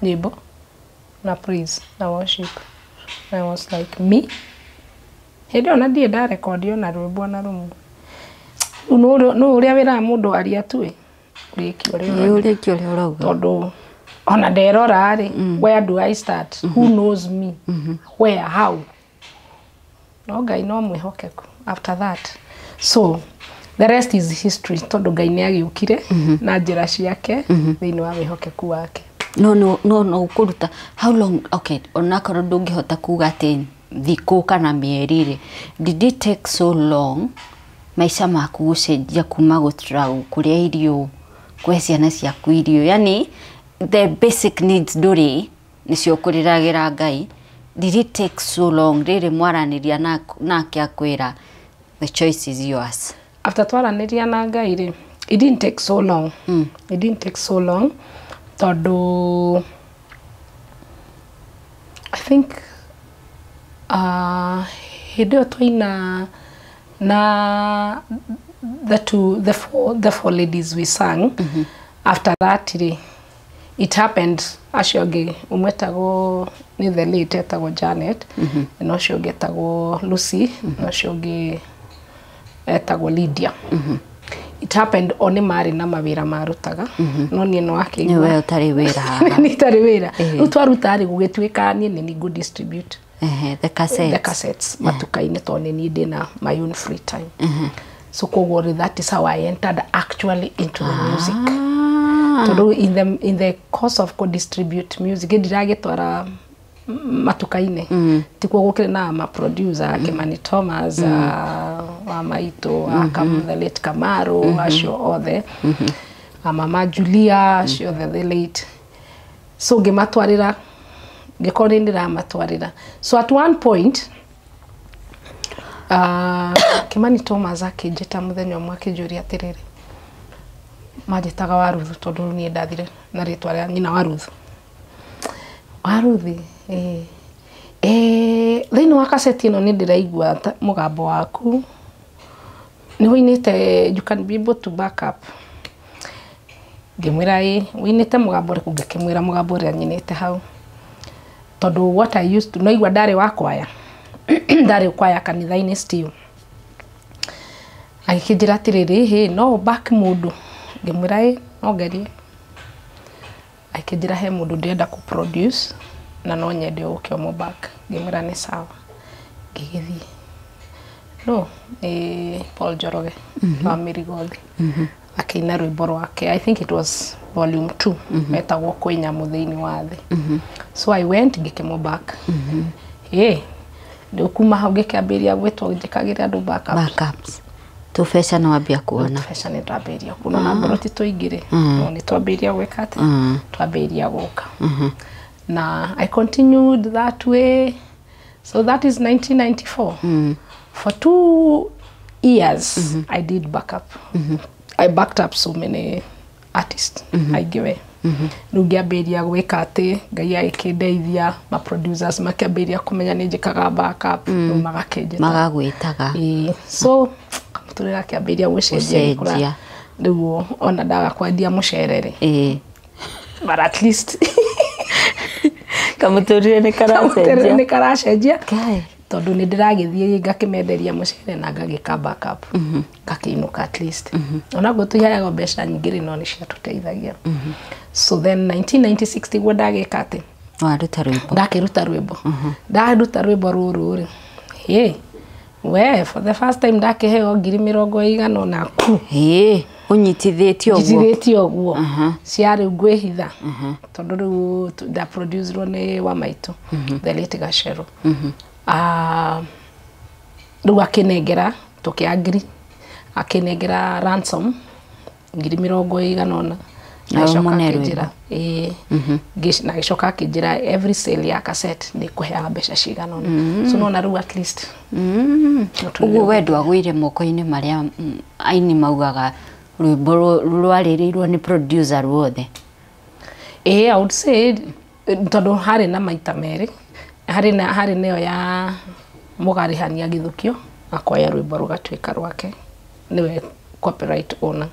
nyimbo na praise na worship. I was like, me? Hindi ona ndie nda record na rwimbo na rumu. No uria wira mundu aria tu urikio ri urauga. Tondu ona nderora ri where do I start? Who knows me? Where, how? No Ngai no mwihokeku after that. So the rest is history. Tondu Ngai ni agiukire na njira ciake thiini wa wihokeku wake. No ukuruta how long? Okay, onakorwo ndungihota kuga ati thiku kana mieri did it take so long maisha maku gucenjia kuma gutrau kuria irio kwe ciana ciaku irio, yani the basic needs nduri nicio kuriragira Ngai? Did it take so long riri mwaraniria nake akwira the choice is yours? After twaraniria na Ngai ri it didn't take so long. It didn't take so long. Todo I think hidio twaina na the four ladies we sang. After that it happened acioge umwetago ni the late etago Janet no cioge etago Lucy no cioge etago Lydia. It happened oni mari na mawira marutaga no nie no akigwa ni we utari wira ni tari wira utwaruta ari gugitwika nie ni go distribute the cassettes matuka-ini to ni ndina my own free time. So kogo that is how I entered actually into the music. So in the course of co distribute music ndiragitwara matuka-ini tikuo gukire na ma producer Kimani Thomas wa Maito the late Kamaro acio othe mama Julia acio the late. So ngimatwarira ngikori ndiramatwarira. So at one point Kimani Thomas akinjita muthenya umwe akinjuria atiriri majitaga Waruthu tondu nie ndathire na ritwa ria nyina Waruthu thini wa kaseti ino ni ndiraigua mugambo waku ni winite you can be able to back up. Ngimwira winite mugambo riku ngikimwira mugambo ria nyinite hau tondu what I used to no igua ndari wa kwaya ndari kwaya kanitha-ini still agikijira atiriri no back mundu ngimwira no gerie akijira he mundu ndienda ku produce na no nyende ukio mo back ngimwira ni sawa ngigithie no Paul Joroge wa Mirigothi akina rwimbo rwake I think it was volume 2 metagwo kwinya muthiini wa thi. So I went ngikimo back ndukuma hau ngikambiria gwitwo njikagira andu backups tu fesha no ambia kuona fesha ni twambiria kuona na mboroti tuingire no ni twambiria gwikate twambiria guka na I continued that way. So that is 1994. For 2 years I did backup. I backed up so many artists. I give Nugiambiria gwika ati Ngai agikindeithia ma producers makiambiria kumenya ni njikaga backup no magakenjeta magagwitaga so muturira kiambiria gucenjia riu ona ndaga kwendia mucerere but at least kamuturire nĩ karacenjia tondu nĩ ndĩragĩthiĩ ngakĩmenderia mũcere na ngagĩka backup ngakĩinũka at least ona gũtũheaga mbeca nyingĩ rĩ no nĩ ciatũteithagia so then 1996 guo ndagĩka atĩ ndakĩruta rwĩmbo ndaruta rwĩmbo rũrũ rĩ we for the first time ndakĩheo 20,000 na ku unyitithĩtio ũguo ciarĩ ngwĩhitha tondu rĩu nda producerwo nĩ wa maitũ the late Gacero rĩu akĩnengera tũkĩagiri akĩnengera ransom 20,000 na gĩcoka akĩnjĩra every sale ya cassette nĩ kũheaga mbeca cigana so nona rĩu at least ũguo we ndwagũire moko-inĩ marĩa aini maugaga rwĩmbo rwarĩrĩirwo nĩ producer ruothe I would say tondu harĩ na maita merĩ harĩ nĩyo ya mũgarĩhania Gĩthukio akoya rwĩmbo rũgatuĩka rwake nĩwe copyright owner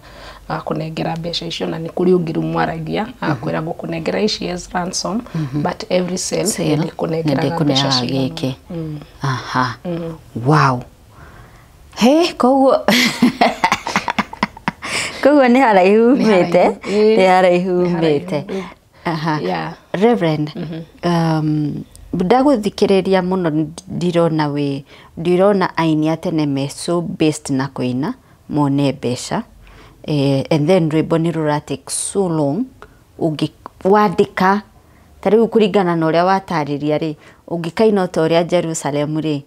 akunengera mbeca icio na nĩ kũrĩ ũngĩ rĩu mwaragia akwĩra ngũkũnengera ici as ransom but every sale nĩ kũnengera mbeca gĩkĩ aha wow he koguo nĩ haraihu umĩte aha Reverend ndagũthikĩrĩria mũno ndirona aini atene me so based na kũina mone mbeca and then rwĩmbo nĩ rũratake so long ũngĩwandĩka ta rĩu kũringana na ũrĩa watarĩria rĩ ũngĩkaina ta ũrĩa Jerusalem rĩ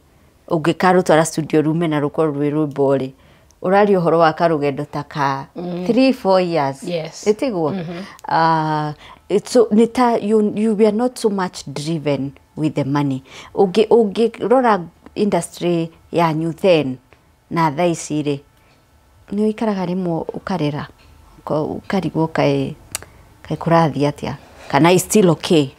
ũngĩkarũtwara studio room na rũkorwo rwĩ rwĩmbo rĩ ũrari ũhoro wa karũgendo ta ka 3-4 years ĩtiguo so nita you were not so much driven with the money rora industry ya new then na thaa ici rĩ nĩ ũikaraga rĩmwe ũkarĩra ũkarigwo kaĩ kũrathiĩ atĩa kana is still okay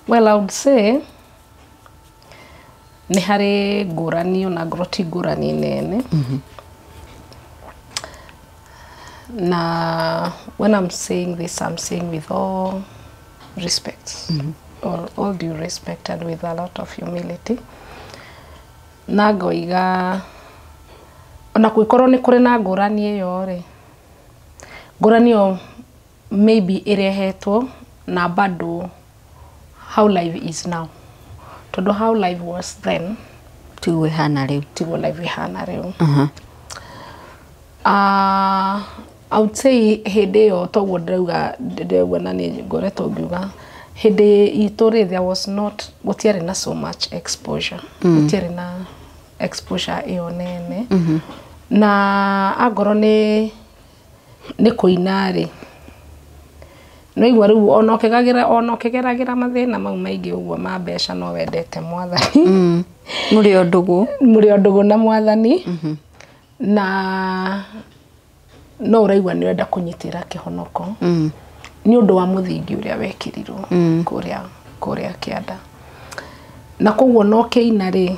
well I would say nĩ harĩ ngũrani ona ngoroti ngũrani nene na when I'm saying this I'm saying with all respect or all due respect and with a lot of humility na ngoiga ona kwĩkorwo nĩ kũrĩ na ngũrani ĩyo rĩ ngũrani ĩyo maybe ĩrehetwo na bado how life is now tondu how life was then tiguo ihana rĩu I would say hĩndĩ ĩyo toguo ndĩrauga na nĩ ngoretwo ngiuga hĩndĩ itũ rĩ there was not gũtiarĩ na so much exposure gũtiarĩ na exposure ĩyo nene na angorwo nĩ kũina rĩ no igua rĩu ona ũkĩgeragĩra mathĩna mau maingĩ ũguo ma mbeca no wendete mwathani mũrĩ o ndũgũ na mwathani na no ũraigua nĩ wenda kũnyitĩra kĩhonoko nĩ ũndũ wa mũthingi ũrĩa wekĩrirwo kũrĩa kĩanda na koguo no kĩina rĩ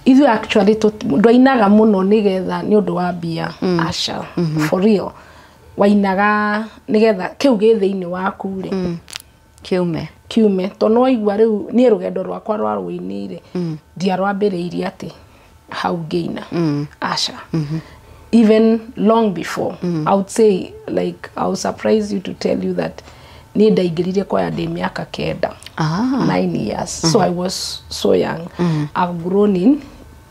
ithuĩ actually ndwainaga mũno nĩgetha nĩ ũndũ wa mbia aca for real wainaga nĩgetha kĩu gĩ thĩinĩ waku rĩ kiume to no igua rĩu niĩ rũgendo rwakwa rwa rũini rĩ ndiarwambĩrĩirie atĩ hau ngĩina aca even long before I would say like I was surprised you to tell you that niĩ ndaingĩrire kwaya ndĩ mĩaka 9 years so I was so young I've grown in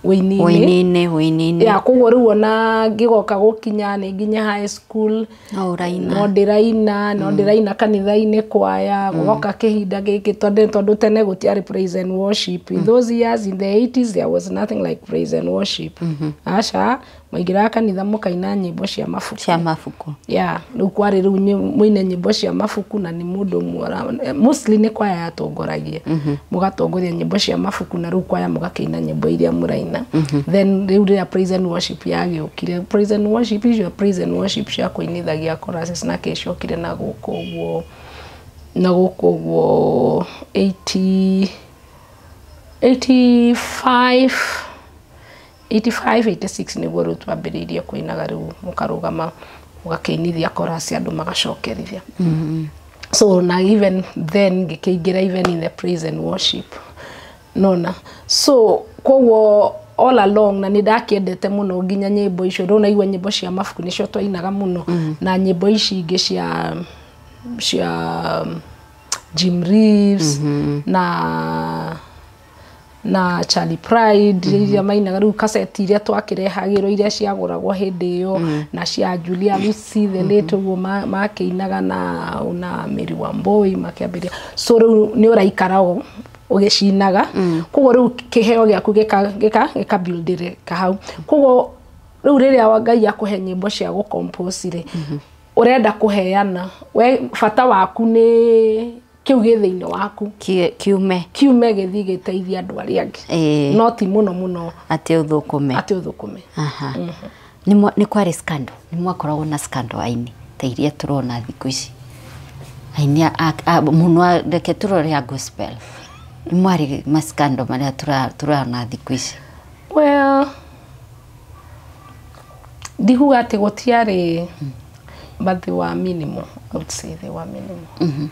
wĩini-inĩ ya koguo rĩu ona ngĩgoka gũkinya nĩ nginya high school no ndĩraina kanitha-inĩ kwaya gũgoka kĩhinda gĩkĩ tondũ tene gũtiarĩ praise and worship in those years in the 80s there was nothing like praise and worship aca mwaingĩraga kanitha mũkaina nyĩmbo cia mabuku rĩu kwarĩ rĩu mũine nyĩmbo cia mabuku na nĩ mũndũ ũmwe mostly nĩ kwaya yatongoragia mũgatongoria nyĩmbo cia mabuku na rĩu kwaya mũgakĩina nyĩmbo iria mũraina then rĩu rĩrĩa praise and worship yagĩũkire praise and worship icio praise and worship cia kũinithagia choruses na kĩciokire na gũkũ ũguo 85 85 86 niguo riu twambiriirie kuinaga riu mukarugama mugakeinithia chorus andu magacokerithia so na even then ngikeingira even in the praise and worship nona so koguo all along na nindakiendete muno nginya nyimbo icio ndo naigua nyimbo cia mafuku nicio twainaga muno na nyimbo ici ingi cia Jim Reeves na Charlie Pride iria mainaga riu cassette iria twakirehagirwo iria ciaguragwo hindi iyo na cia Julia Lucy the late uguo makeinaga na Mary Wamboi makiambiria so riu ni uraikarago ugicinaga koguo riu kiheo giaku gika buildire kahau koguo riu riria Ngai akuhe nyimbo cia gu compose ri urenda kuheana we fata waku ni kiu githiini waku kiume githi giteithia andu aria angi not muno ati uthukume aha ni kwari scandal ni mwakoragwo na scandal aini ta iria turona thiku ici aini muno reke turore gospel ni mwari maskando maria turana thiku ici well ndihuga ati gutiari but they were minimal. I would say they were minimal.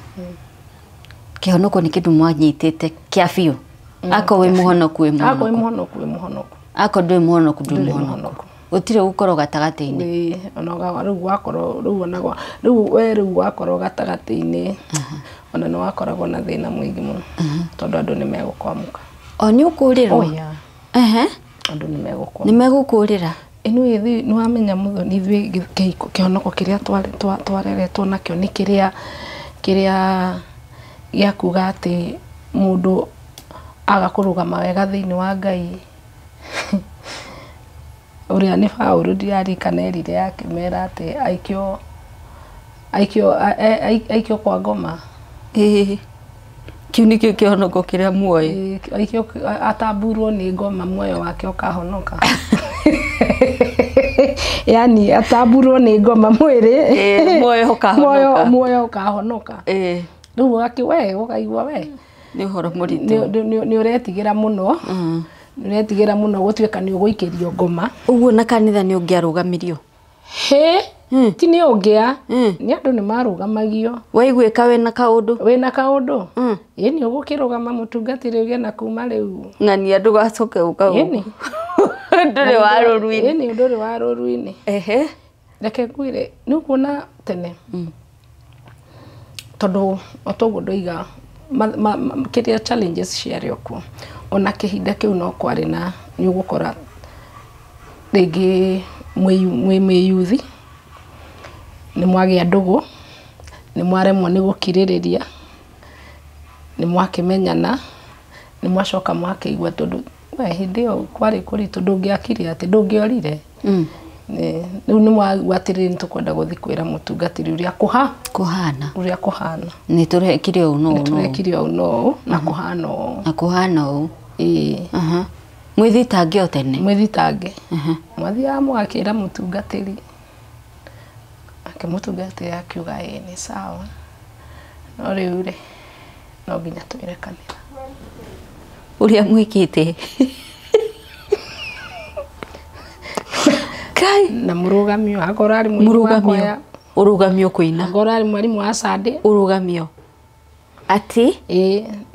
Kihonoko ni kindu mwanyitite kia fiu. Ako we muhonoku we muhonoku. Ako we muhonoku. Ako ndwe muhonoku Gutire gukoro gatagati-ini. Onaga riu wakoro riu onagwa riu we riu wakoro gatagati-ini. Ona no wakoragwo na thina mwingi muno. Tondu andu ni megukwamuka. O ni ukurirwo. Andu ni megukwamuka. Ni megukurira. Inu ithi ni wamenya mutho ni thwe kihonoko kiria twareretwo nakio ni kiria yakuga ati mundu agakurugama wega thiini wa Ngai. Ūria ni Paulo ndiarikana erire yake mera ati aikio kwa ngoma. Kiu nikio kihonoko kiria muoyo. Aikio atamburwo ni ngoma muoyo wake ukahonoka. Yani atamburwo ni ngoma mwiri muoyo ukahonoka. Riu ake we ukaigwa we ni horo muritu ni uretigira muno. Niretigira muno gutwika ni uguikirio ngoma uguo na kanitha ni ungiarugamirio ti ni ungia ni andu ni marugamagio waiguika wena kaundu ni ugukirugama mutungatiri ugia na kuma riu ngani andu gacoke ukagu nduri waruru-ini ni nduri waruru-ini reke ngwire ni kuona tene tondu otoguo ndoiga kiria challenges ciario ku ona kihinda kiu no kwari na ni ugukora rigi mwiyuthi ni mwagia ndugu ni mwaremwo ni gukiririria ni mwakimenyana ni mwacoka mwakeigwa tondu we hindi yo kwari kuri tondu ngiakiri ati ndungiorire riu ni mwagwatiriri nitukwenda guthi kwira mutungatiri uria kuhana ni turekire u no na kuhana u mwithitange otene mwathia mwakira mutungatiri akimutungatiri akiuga ni sawa no riu ri no nginya twire kanitha uria mwikite kai na murugamio agorari urugamio kuina agorari mwarimu wa Sunday urugamio ati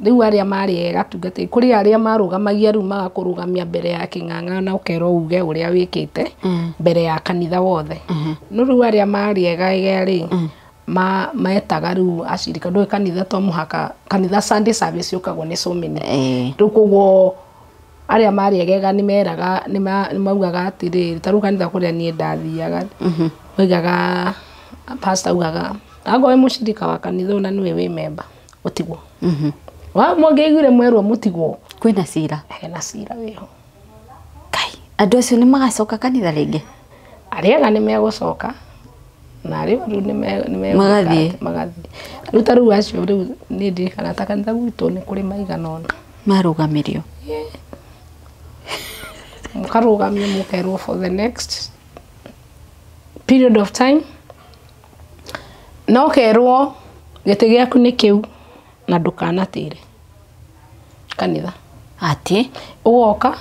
riu aria mari ega tungatiri kuri aria marugamagia riu magakurugamia mbere ya king'ang'a na ukero uge uria wikite mbere ya kanitha wothe no riu aria mari ega ri maetaga riu acirika ndo kanitha to muhaka kanitha Sunday service ukagwo ni so many riu koguo aria mari ega ni meraga ni maugaga atiri taru kanitha kuria ni ndathiaga oigaga pastor ugaga agoe mushirika wa kanitha na niwe wi member utigwo wa mwangeigire mwerwo mutigwo kwina cira hena cira wiho kai andu acio ni magacoka kanitha ringi ariega ni megucoka na ari ru ni magathie riu taru acio riu ni ndirikana ta kanitha gwitu ni kuri maiganona marugamirio mukarugamio mukerwo for the next period of time no kerwo gite giaku ni kiu na ndukanatire kanitha ati ugoka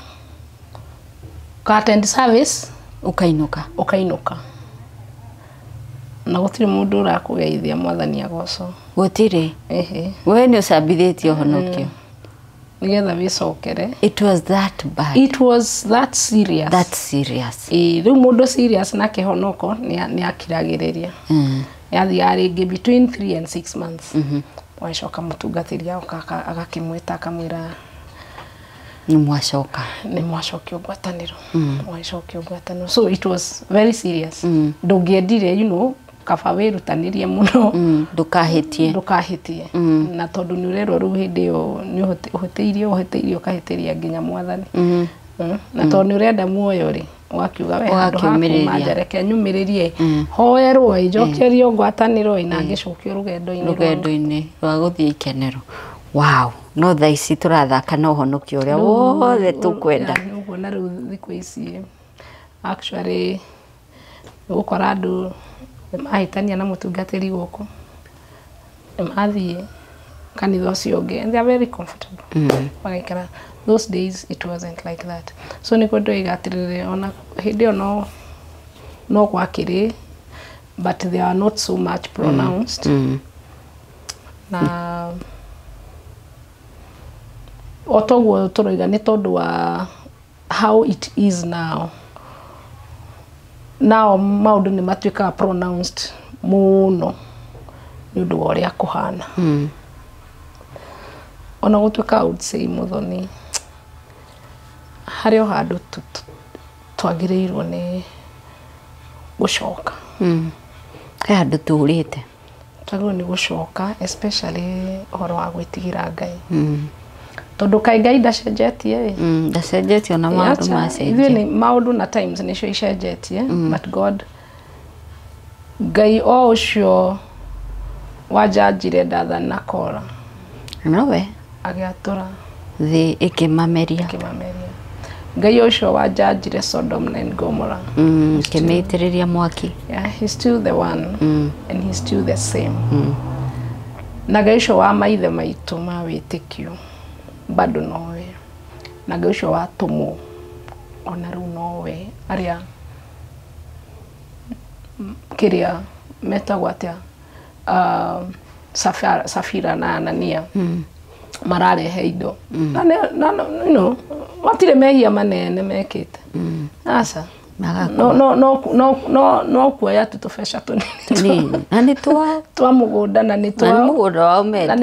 attend service ukainuka na gutire mundu urakugeithia mwathani agoco gutire we ni ucambithitio honokio nigetha wicokere. It was that bad. It was that serious. Riu mundu serious na kihonoko ni akiragiriria yathiaga ringi between 3 and 6 months wacoka mutungatĩria agakimwita akamwira ni mwacokio ngwatanĩro mwacokio ngwatanĩro. So it was very serious. Ndũngĩendire kaba wirutanĩrie muno ndukahitie na tondu ni urerwo ru hindi yo ni uhiteirio ukahitiria nginya mwathani na tondu ni urenda muoyo ri wakiuga we majareke nyumiririe hoerwo ijokerio ngwatanĩro ina ngicokio rugendo-ini rwa guthie ikenero. Wow, no tha ici turathaka na uhonokio uria wothe tukwenda nuguo na riu thiku ici actually gukora andu mahitania na mutungatĩri guku mathie kanitha ucio ungi and they are very comfortable magaikara. Those days it wasn't like that. So niko ndoigatirire ona hindi ono no gwakiri but they are not so much pronounced. Na otoguo turoiga ni tondu wa how it is now maundu ni matuikaga pronounced muno ni undu wa uria kuhana. Ona gutuika I would say muthoni hario handu twagirirwo ni gucoka he handu turite twagirwo ni gucoka, especially horo wa gwitigira Ngai tondu kai Ngai ndacenjetie ndacenjetie ona maundu macenjie ni maundu na times nicio icenjetie but God Ngai o ucio wajanjire ndathani na kora nowe agiatura thi ikimameria Ngai ucio wajanjire Sodom na Gomorrah kimeitiriria mwaki. Yeah, he's still the one and he's still the same. Na Ngai ucio wa maithe maitu ma witikio bado nowe na Ngai ucio wa tumu ona riu nowe aria kiria metagwo atia Safira na Anania mararehe indo na watire mehia manene mekite asa no kuoya tutubesha tunini na ni twa mugunda na ni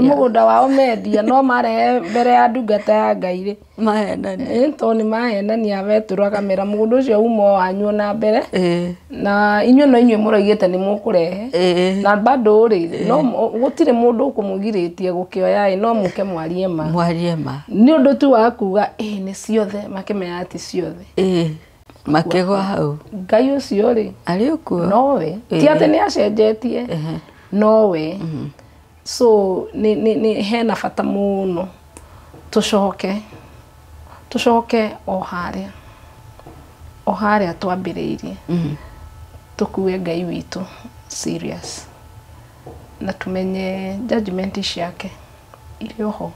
mugunda wa omedia no marehe mbere ya ndungata ya Ngai ri mahenani to ni mahenani aveturwa kamera mugunda ucio umo wanyu na mbere na inyo no inyo muraigite ni mukurehe na bado ri no gutire mundu ukumugiritie gukioya no muke mwarie ma ni undu tu wa kuga ni ciothe makemenya ati ciothe makegwa hau Ngai ucio ri ari ukuo nowe ti ati ni acenjetie nowe so ni hena bata muno tucoke o haria twambiriirie tukue Ngai witu serious na tumenye judgment ciake iri oho.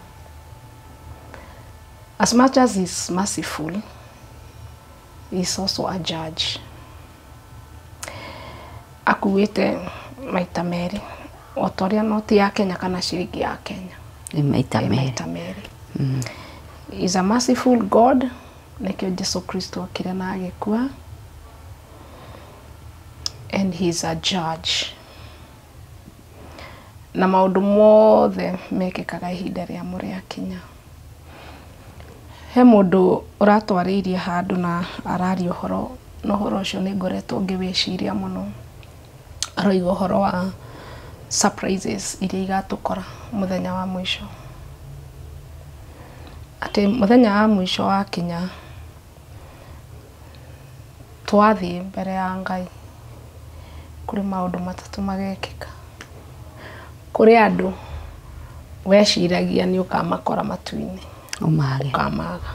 As much as he's merciful, he's also a judge. Akuite maita meri otoria noti ya Kenya kana ciringi ya Kenya maita meri. He's a merciful God nekio Jesu Kristo akire na agikua and he's a judge. Na maundu mothe mekikaga ihinda ria muri akinya. He mundu uratwaririe handu na arari uhoro no horo ucio ni ngoretwo ngiwiciria muno. Aroiga uhoro wa surprises iria igatukora muthenya wa mwisho. Ati muthenya wa mwisho wa kinya twathi mbere ya Ngai kuri maundu matatu magekika. Kuri andu weciragia ni ukamakora matu-ini ukamaga.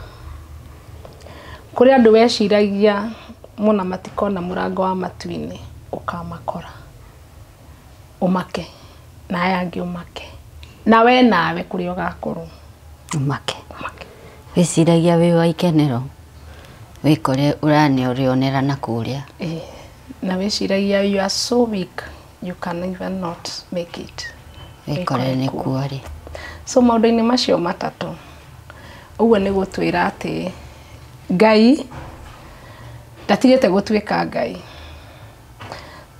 Kuri andu weciragia muna matikona murango wa matu-ini ukamakora umake na yangi umake na we nawe kuri ugakorwo umake weciragia we wa ikenero wikore urani urionera na kuria na weciragia you are so weak you can even not make it wikore ni kuari. So maundu-ini macio matatu uguo ni gutwira ati Ngai ndatigite gutwika Ngai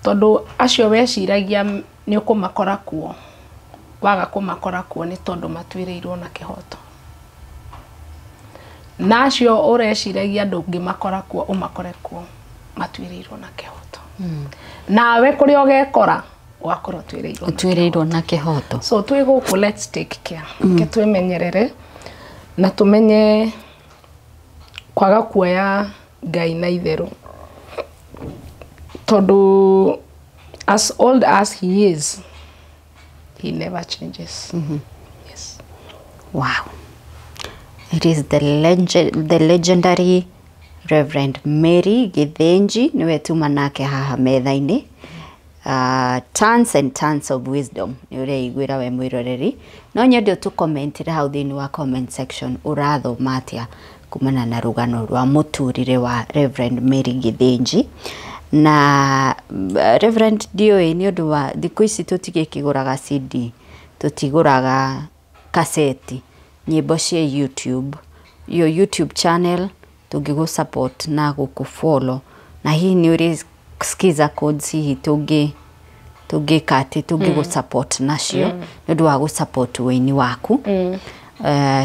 tondu acio weciragia ni ukumakora kuo waga kumakora kuo ni tondu matwirirwo na kihoto na acio ureciragia ndungimakora kuo umakore kuo matwirirwo na kihoto nawe kuri ogekora wakorwo twirirwo na kihoto. So twi guku let's take care ke twimenyerere na tumenye kwaga kuoya Ngai na itheru tondu as old as he is he never changes. Yes. Wow. It is the legendary Reverend Mary Githinji niwe tuma nake haha metha-ini. Tons and tons of wisdom niure igwira we mwiroreri no nyende tu commentire hau thini wa comment section urathoma atia kumana na rugano rwa muturire wa Reverend Mary Githinji na Reverend dioi ni undu wa thiku ici tutigikiguraga CD tutiguraga kaseti nyimbo cia YouTube yo YouTube channel tugigu support na guku follow na hii ni uri skiza codes hihi tugikati tugigu support nacio ndu wa gu support wini waku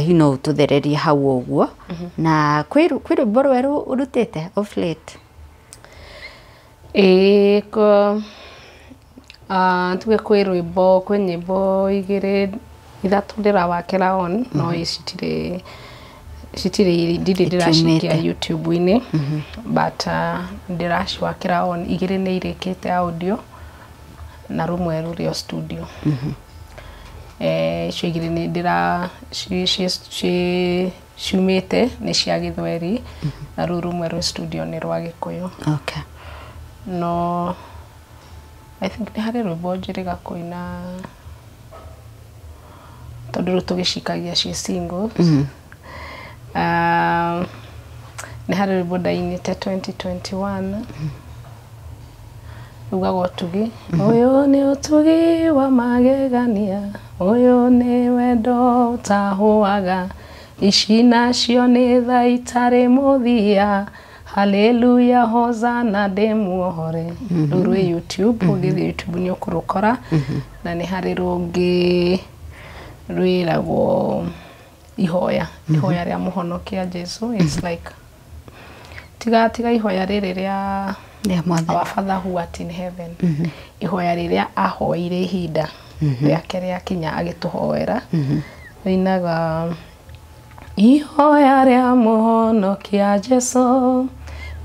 you know tuthereria hau uguo na kwiru borweru urutete of late ko tuge kwi rwimbo kwi nyimbo igire ithatu ndirawakira on no citire ndiracikia YouTube-ini but ndiracwakira on igire ni irikite audio na rumwe rurio studio cio igire ni ndira ciumite ni cia Githweri na rumwe ru studio ni rwa Gikuyu. Okay. No I think ni hari rwimbo njiriga kuina tondu tugicikagia cia singles. Ni hari rwimbo ndainite 2021 ugago tugi uyu ni utugi wa magegania uyu ni wendo utahuaga ici nacio ni tha itari muthia haleluya hosana demuohore ruri YouTube ugithi YouTube ni ukurukora na ni hari rungi rwiragwo ihoya ria muhonokia Jesu. It's like tiga ihoya riri ria our Father who art in heaven ihoya riria ahoire ihinda riake ria kinya agituhoera inaga ihoya ria muhonokia Jesu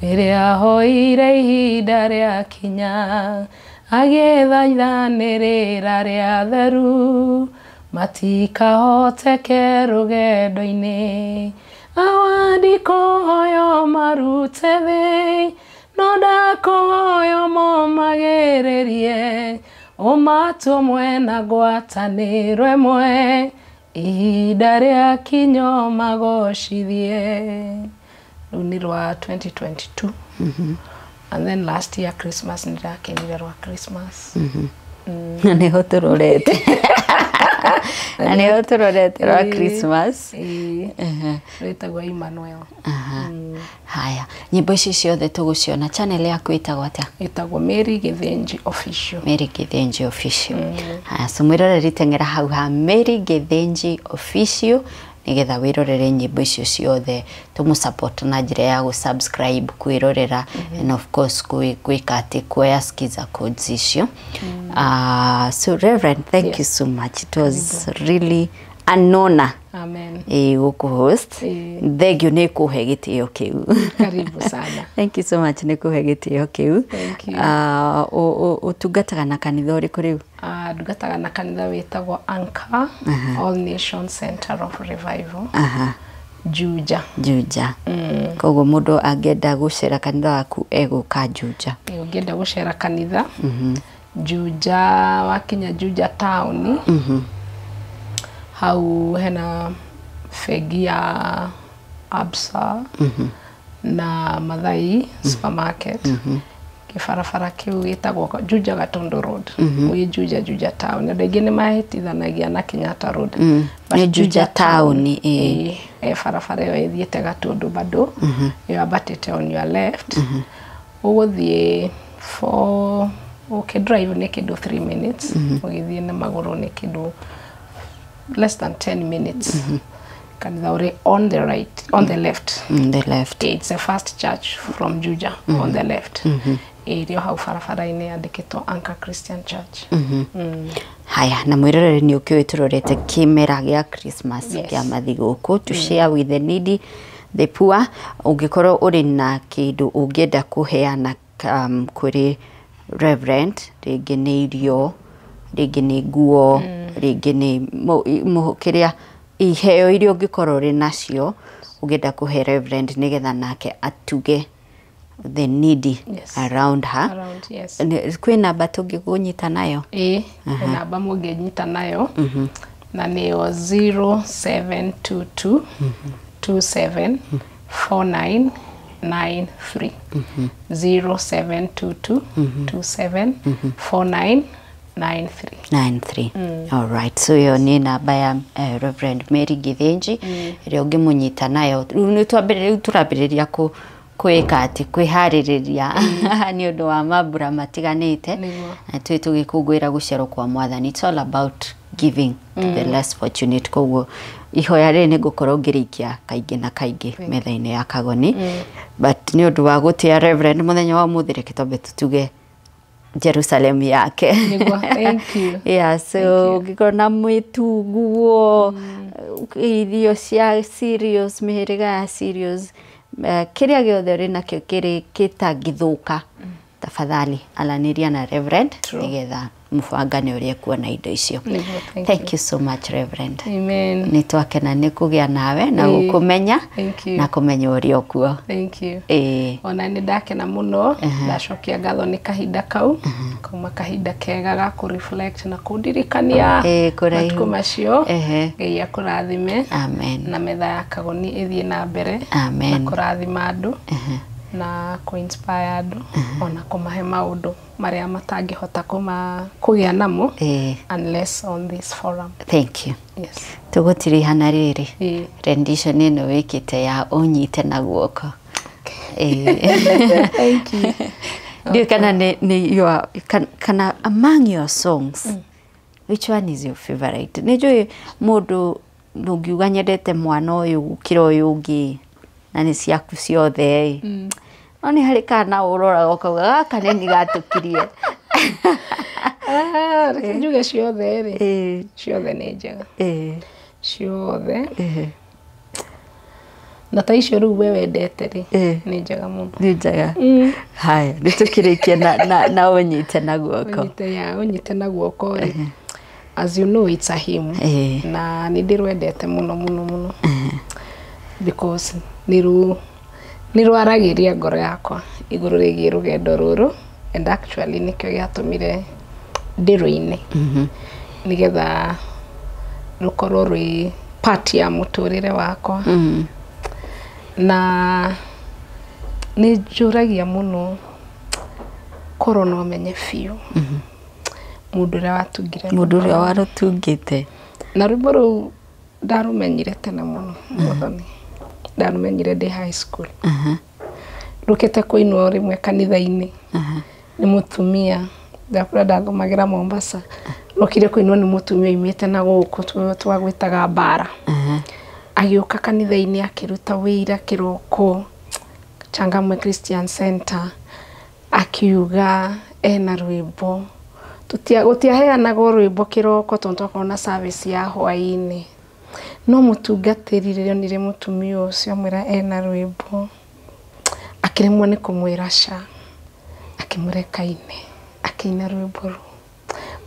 riria ahoire ihinda ria kinya agithaithanirira ria theru matikahoteke rugendo-ini awandikohoyo marute thi no ndakohoyo momagererie umatumwe na ngwataniro imwe ihinda ria kinyo magocithie. Riu ni rwa 2022 and then last year Christmas nirakenire rwa Christmas niho turorete niho turorete rwa Christmas rwitagwo Emmanuel. Haya nyimbo ici ciothe tuguciona channel yaku itagwo atia? Itagwo Mary Githinji Official. Mary Githinji Official. Haya so mwiroreri tengera hau ha Mary Githinji Official nigetha wirorere nyimbo icio ciothe tumusupport na njira ya gu subscribe kwirorera and of course gwika ati kuoya skiza codes icio. So Reverend, thank you so much. It was really an honor. Amen. Guku host. Thank you nikuhe gitio kiu. Karibu sana. Thank you so much nikuhe gitio kiu. Thank you. Utungataga na kanitha uriku riu? Ndugataga na kanitha witagwo Anchor All Nations Center of Revival. Juja. Koguo mundu angenda gucera kanitha waku eguka Juja. Ungienda gucera kanitha Juja wakinya Juja town hau hena fegi ya Absa na Mathai supermarket. Kibarabara kiu gitagwo Juja Gatondo Road. Wi Juja town. Na ndege ni mahitithanagia na Kenyatta Road. Ni Juja town barabara yo ithiete Gatondo bado. You abatite on your left. Uguthie for drive ni kindu 3 minutes. Ugithie na maguru ni kindu less than 10 minutes. Kanitha on the right, on the left. The left. It's a first church from Juja on the left. Rio hau barabara-ini yandikitwo Anchor Christian Church. Haya, na mwiroreri ni ukiwe turorete kimera gia Christmas kia mathigũkũ to share with the needy, the poor. Ungikorwo uri na kindu ungienda kuheana kuri Reverend, ringi ni irio, ringi ni nguo, ringi ni kiria iheo irio ungikorwo uri nacio ungienda kuhe Reverend nigetha nake atuge the needy around her. Around, yes. Kwi namba tungikunyita nayo? Namba munginyita nayo. Na ni 0722 27 4993. 0722 27 4993. All right. So yo ni namba ya Rev Mary Githinji ĩrĩa ũngĩmũnyita nayo. Rĩu turambĩrĩria kwĩka ati kwĩharĩrĩria nĩ ũndũ wa mambura matiganĩte na tũgĩkũngũĩra gũciarwo kwa Mwathani. It's all about giving to the less fortunate. Koguo ihoya rĩrĩ nĩ ngũkorwo ngĩrĩikia kaingĩ na kaingĩ metha-inĩ ya Kagoni, but nĩ ũndũ wa gũtĩa Reverend mũthenya wa ũmũthĩ reke twambe tutuge Jerusalem yake. Thank you. Yeah, so ngĩkorwo na mwĩtunguo irio cia serious, mĩhĩrĩga ya serious, kiria giothe uri nakio kiri kitangithuka, tafadhali alaniria na Reverend nigetha mubangane uria kuona indo icio. Thank you so much Reverend. Amen. Ni twakena ni kugia nawe na gukumenya na kumenya uria okuo. Thank you. Ona ni ndakena muno, ndacokia ngatho ni kahinda kau, kuma kahinda kega ga ku reflect na kundirikania kuraihu macio. Ngai akurathime. Amen. Na metha ya Kagoni ithie na mbere. Amen. Na kurathima andu na ku-inspire andu ona kumahe maundu maria matangihota kugia namo unless on this forum. Thank you. Yes. Tugutirihana riri rendition ino wikite ya unyite na guoko. Thank you. Do you kana among your songs, which one is your favorite? Nijui mundu nungiuga nyendete mwana uyu gukira uyu ungi na ni ciaku ciothe. Oni hari kana urora ukauga gaka ni gatukirie. Njuge ciothe ri. Ciothe ni njega. Ciothe. Na ta icio riu we wendete ri ni njega muno. Ni njega. Haya, nitukirikie na unyite na guoko. Unyite na guoko ri. As you know, it's a hymn. Na ni ndirwendete muno because nirwaragiria ngoro yakwa iguru rigie rugendo ruru, and actually nikyo giatumire ndiru-ini nigetha rukorwo rwi part ya muturire wakwa. Na ni njuragia muno korona umenye fiu mundu uria watungire, mundu uria warutungite, na rwimbo ru ndarumenyire tene muno muthoni, ndarumenyire ndi high school. Rukite kuinwo rimwe kanitha-ini ni mutumia ndakura ndathomagira Mombasa, rukire kuinwo ni mutumia imite na guku twagwitaga bara. Agiuka kanitha-ini akiruta wira kiroko Changamwe Christian Center, akiuga ena rwimbo gutiaheanaga rwimbo kiroko tondu akona service ya hwaini, no mutungatiri ririo nire mutumia ucio mwira ena rwimbo, akiremwo ni kumwira ca, akimureka-ine akina rwimbo ru.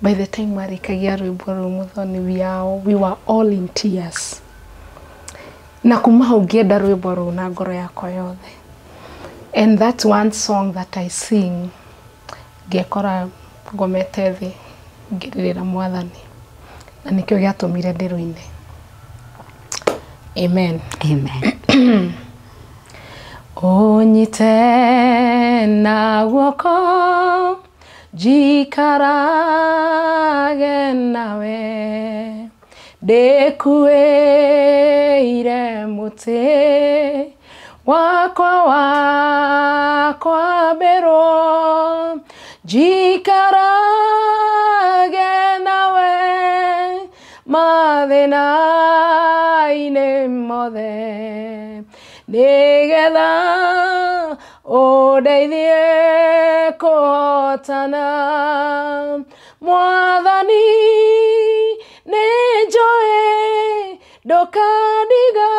By the time arikagia rwimbo ru muthoni, we were all in tears. Na kuma hau ngienda rwimbo ru na ngoro yakwa yothe. And that's one song that I sing ngekora ngomete thi ngirira Mwathani, na nikyo giatumire ndiru-ini. Amen. Amen. Onyite na guoko jikarage nawe ndikuire muti wakwa mbero jikarage nawe mathina-inĩ mothe nigetha ũndeithie kũhotana Mwathani nĩnjũĩ ndũkandiga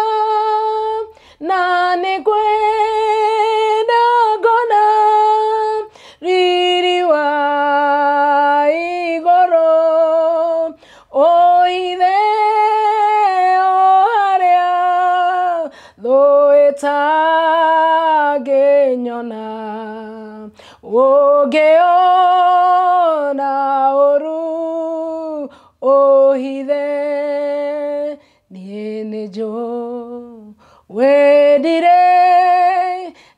na nĩngwenda ngona riri wa igũrũ ũhithe o harĩa thũ ĩtangĩnyona ũngĩona ũru ũhithe niĩ nĩnjũĩ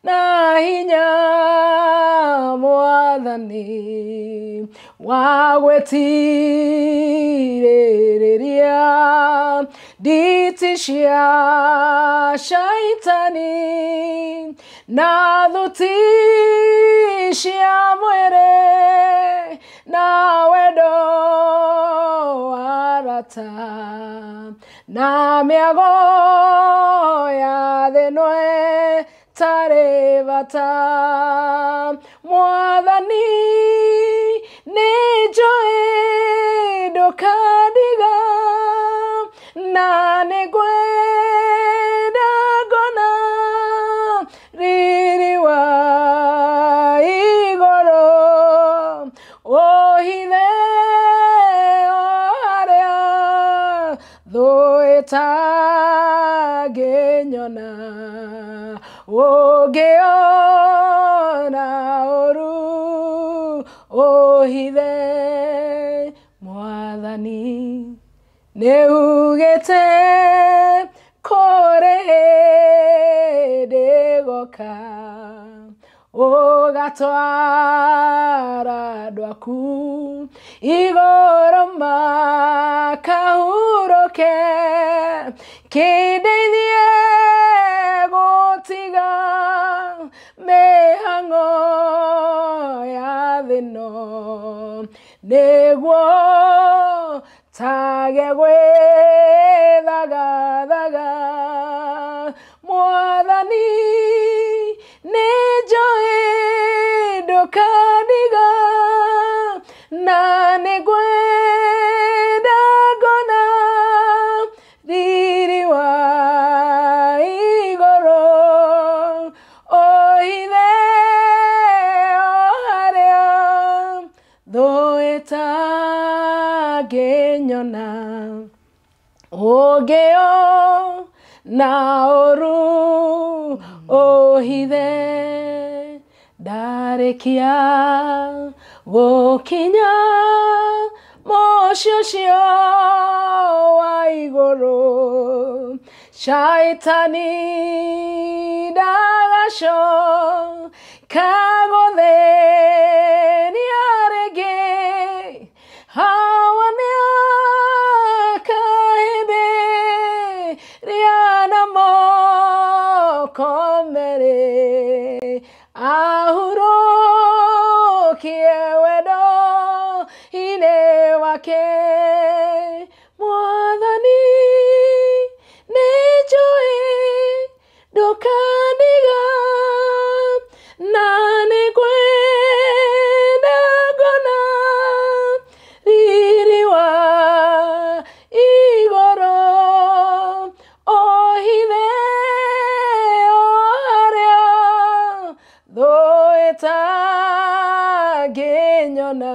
na hinya Mwathani wa gwĩtirĩrĩria nditi cia shaitani na thuti cia mwĩrĩ na wendo wa arata na mĩago ya thĩ ĩno ĩtarĩ bata Mwathani nĩnjũĩ ndũkandiga na nĩngwenda ngona riri wa igũrũ ũhithe o harĩa thũ ĩtangĩnyona ũngĩona ũru ũhithe Mwathani nĩugĩte kũrĩ hĩndĩ ĩgoka ũgatwara andũ aku igũrũ makahurũke kĩndeithie gũtiga mĩhang'o ya thĩ ĩno nĩguo tage gwĩthagathaga Mwathani nĩnjũĩ ndũkandiga na nĩngwenda ngona riri wa igũrũ ũhithe o harĩa thũ ĩtangĩnyona ũngĩona ũru ũhithe ndarĩkia gũkinya mũciĩ ũcio wa igũrũ shaitani ndagacoka gũthĩnia rĩngĩ hawa nĩakahĩmbĩria na moko merĩ ahurũkie wendo-inĩ wake Mwathani nĩnjũĩ ndũkandiga na nĩngwenda ngona riri wa igũrũ ũhithe o harĩa thũ ĩtangĩnyona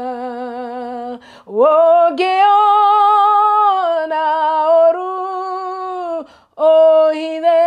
ũngĩona ũru ũhithe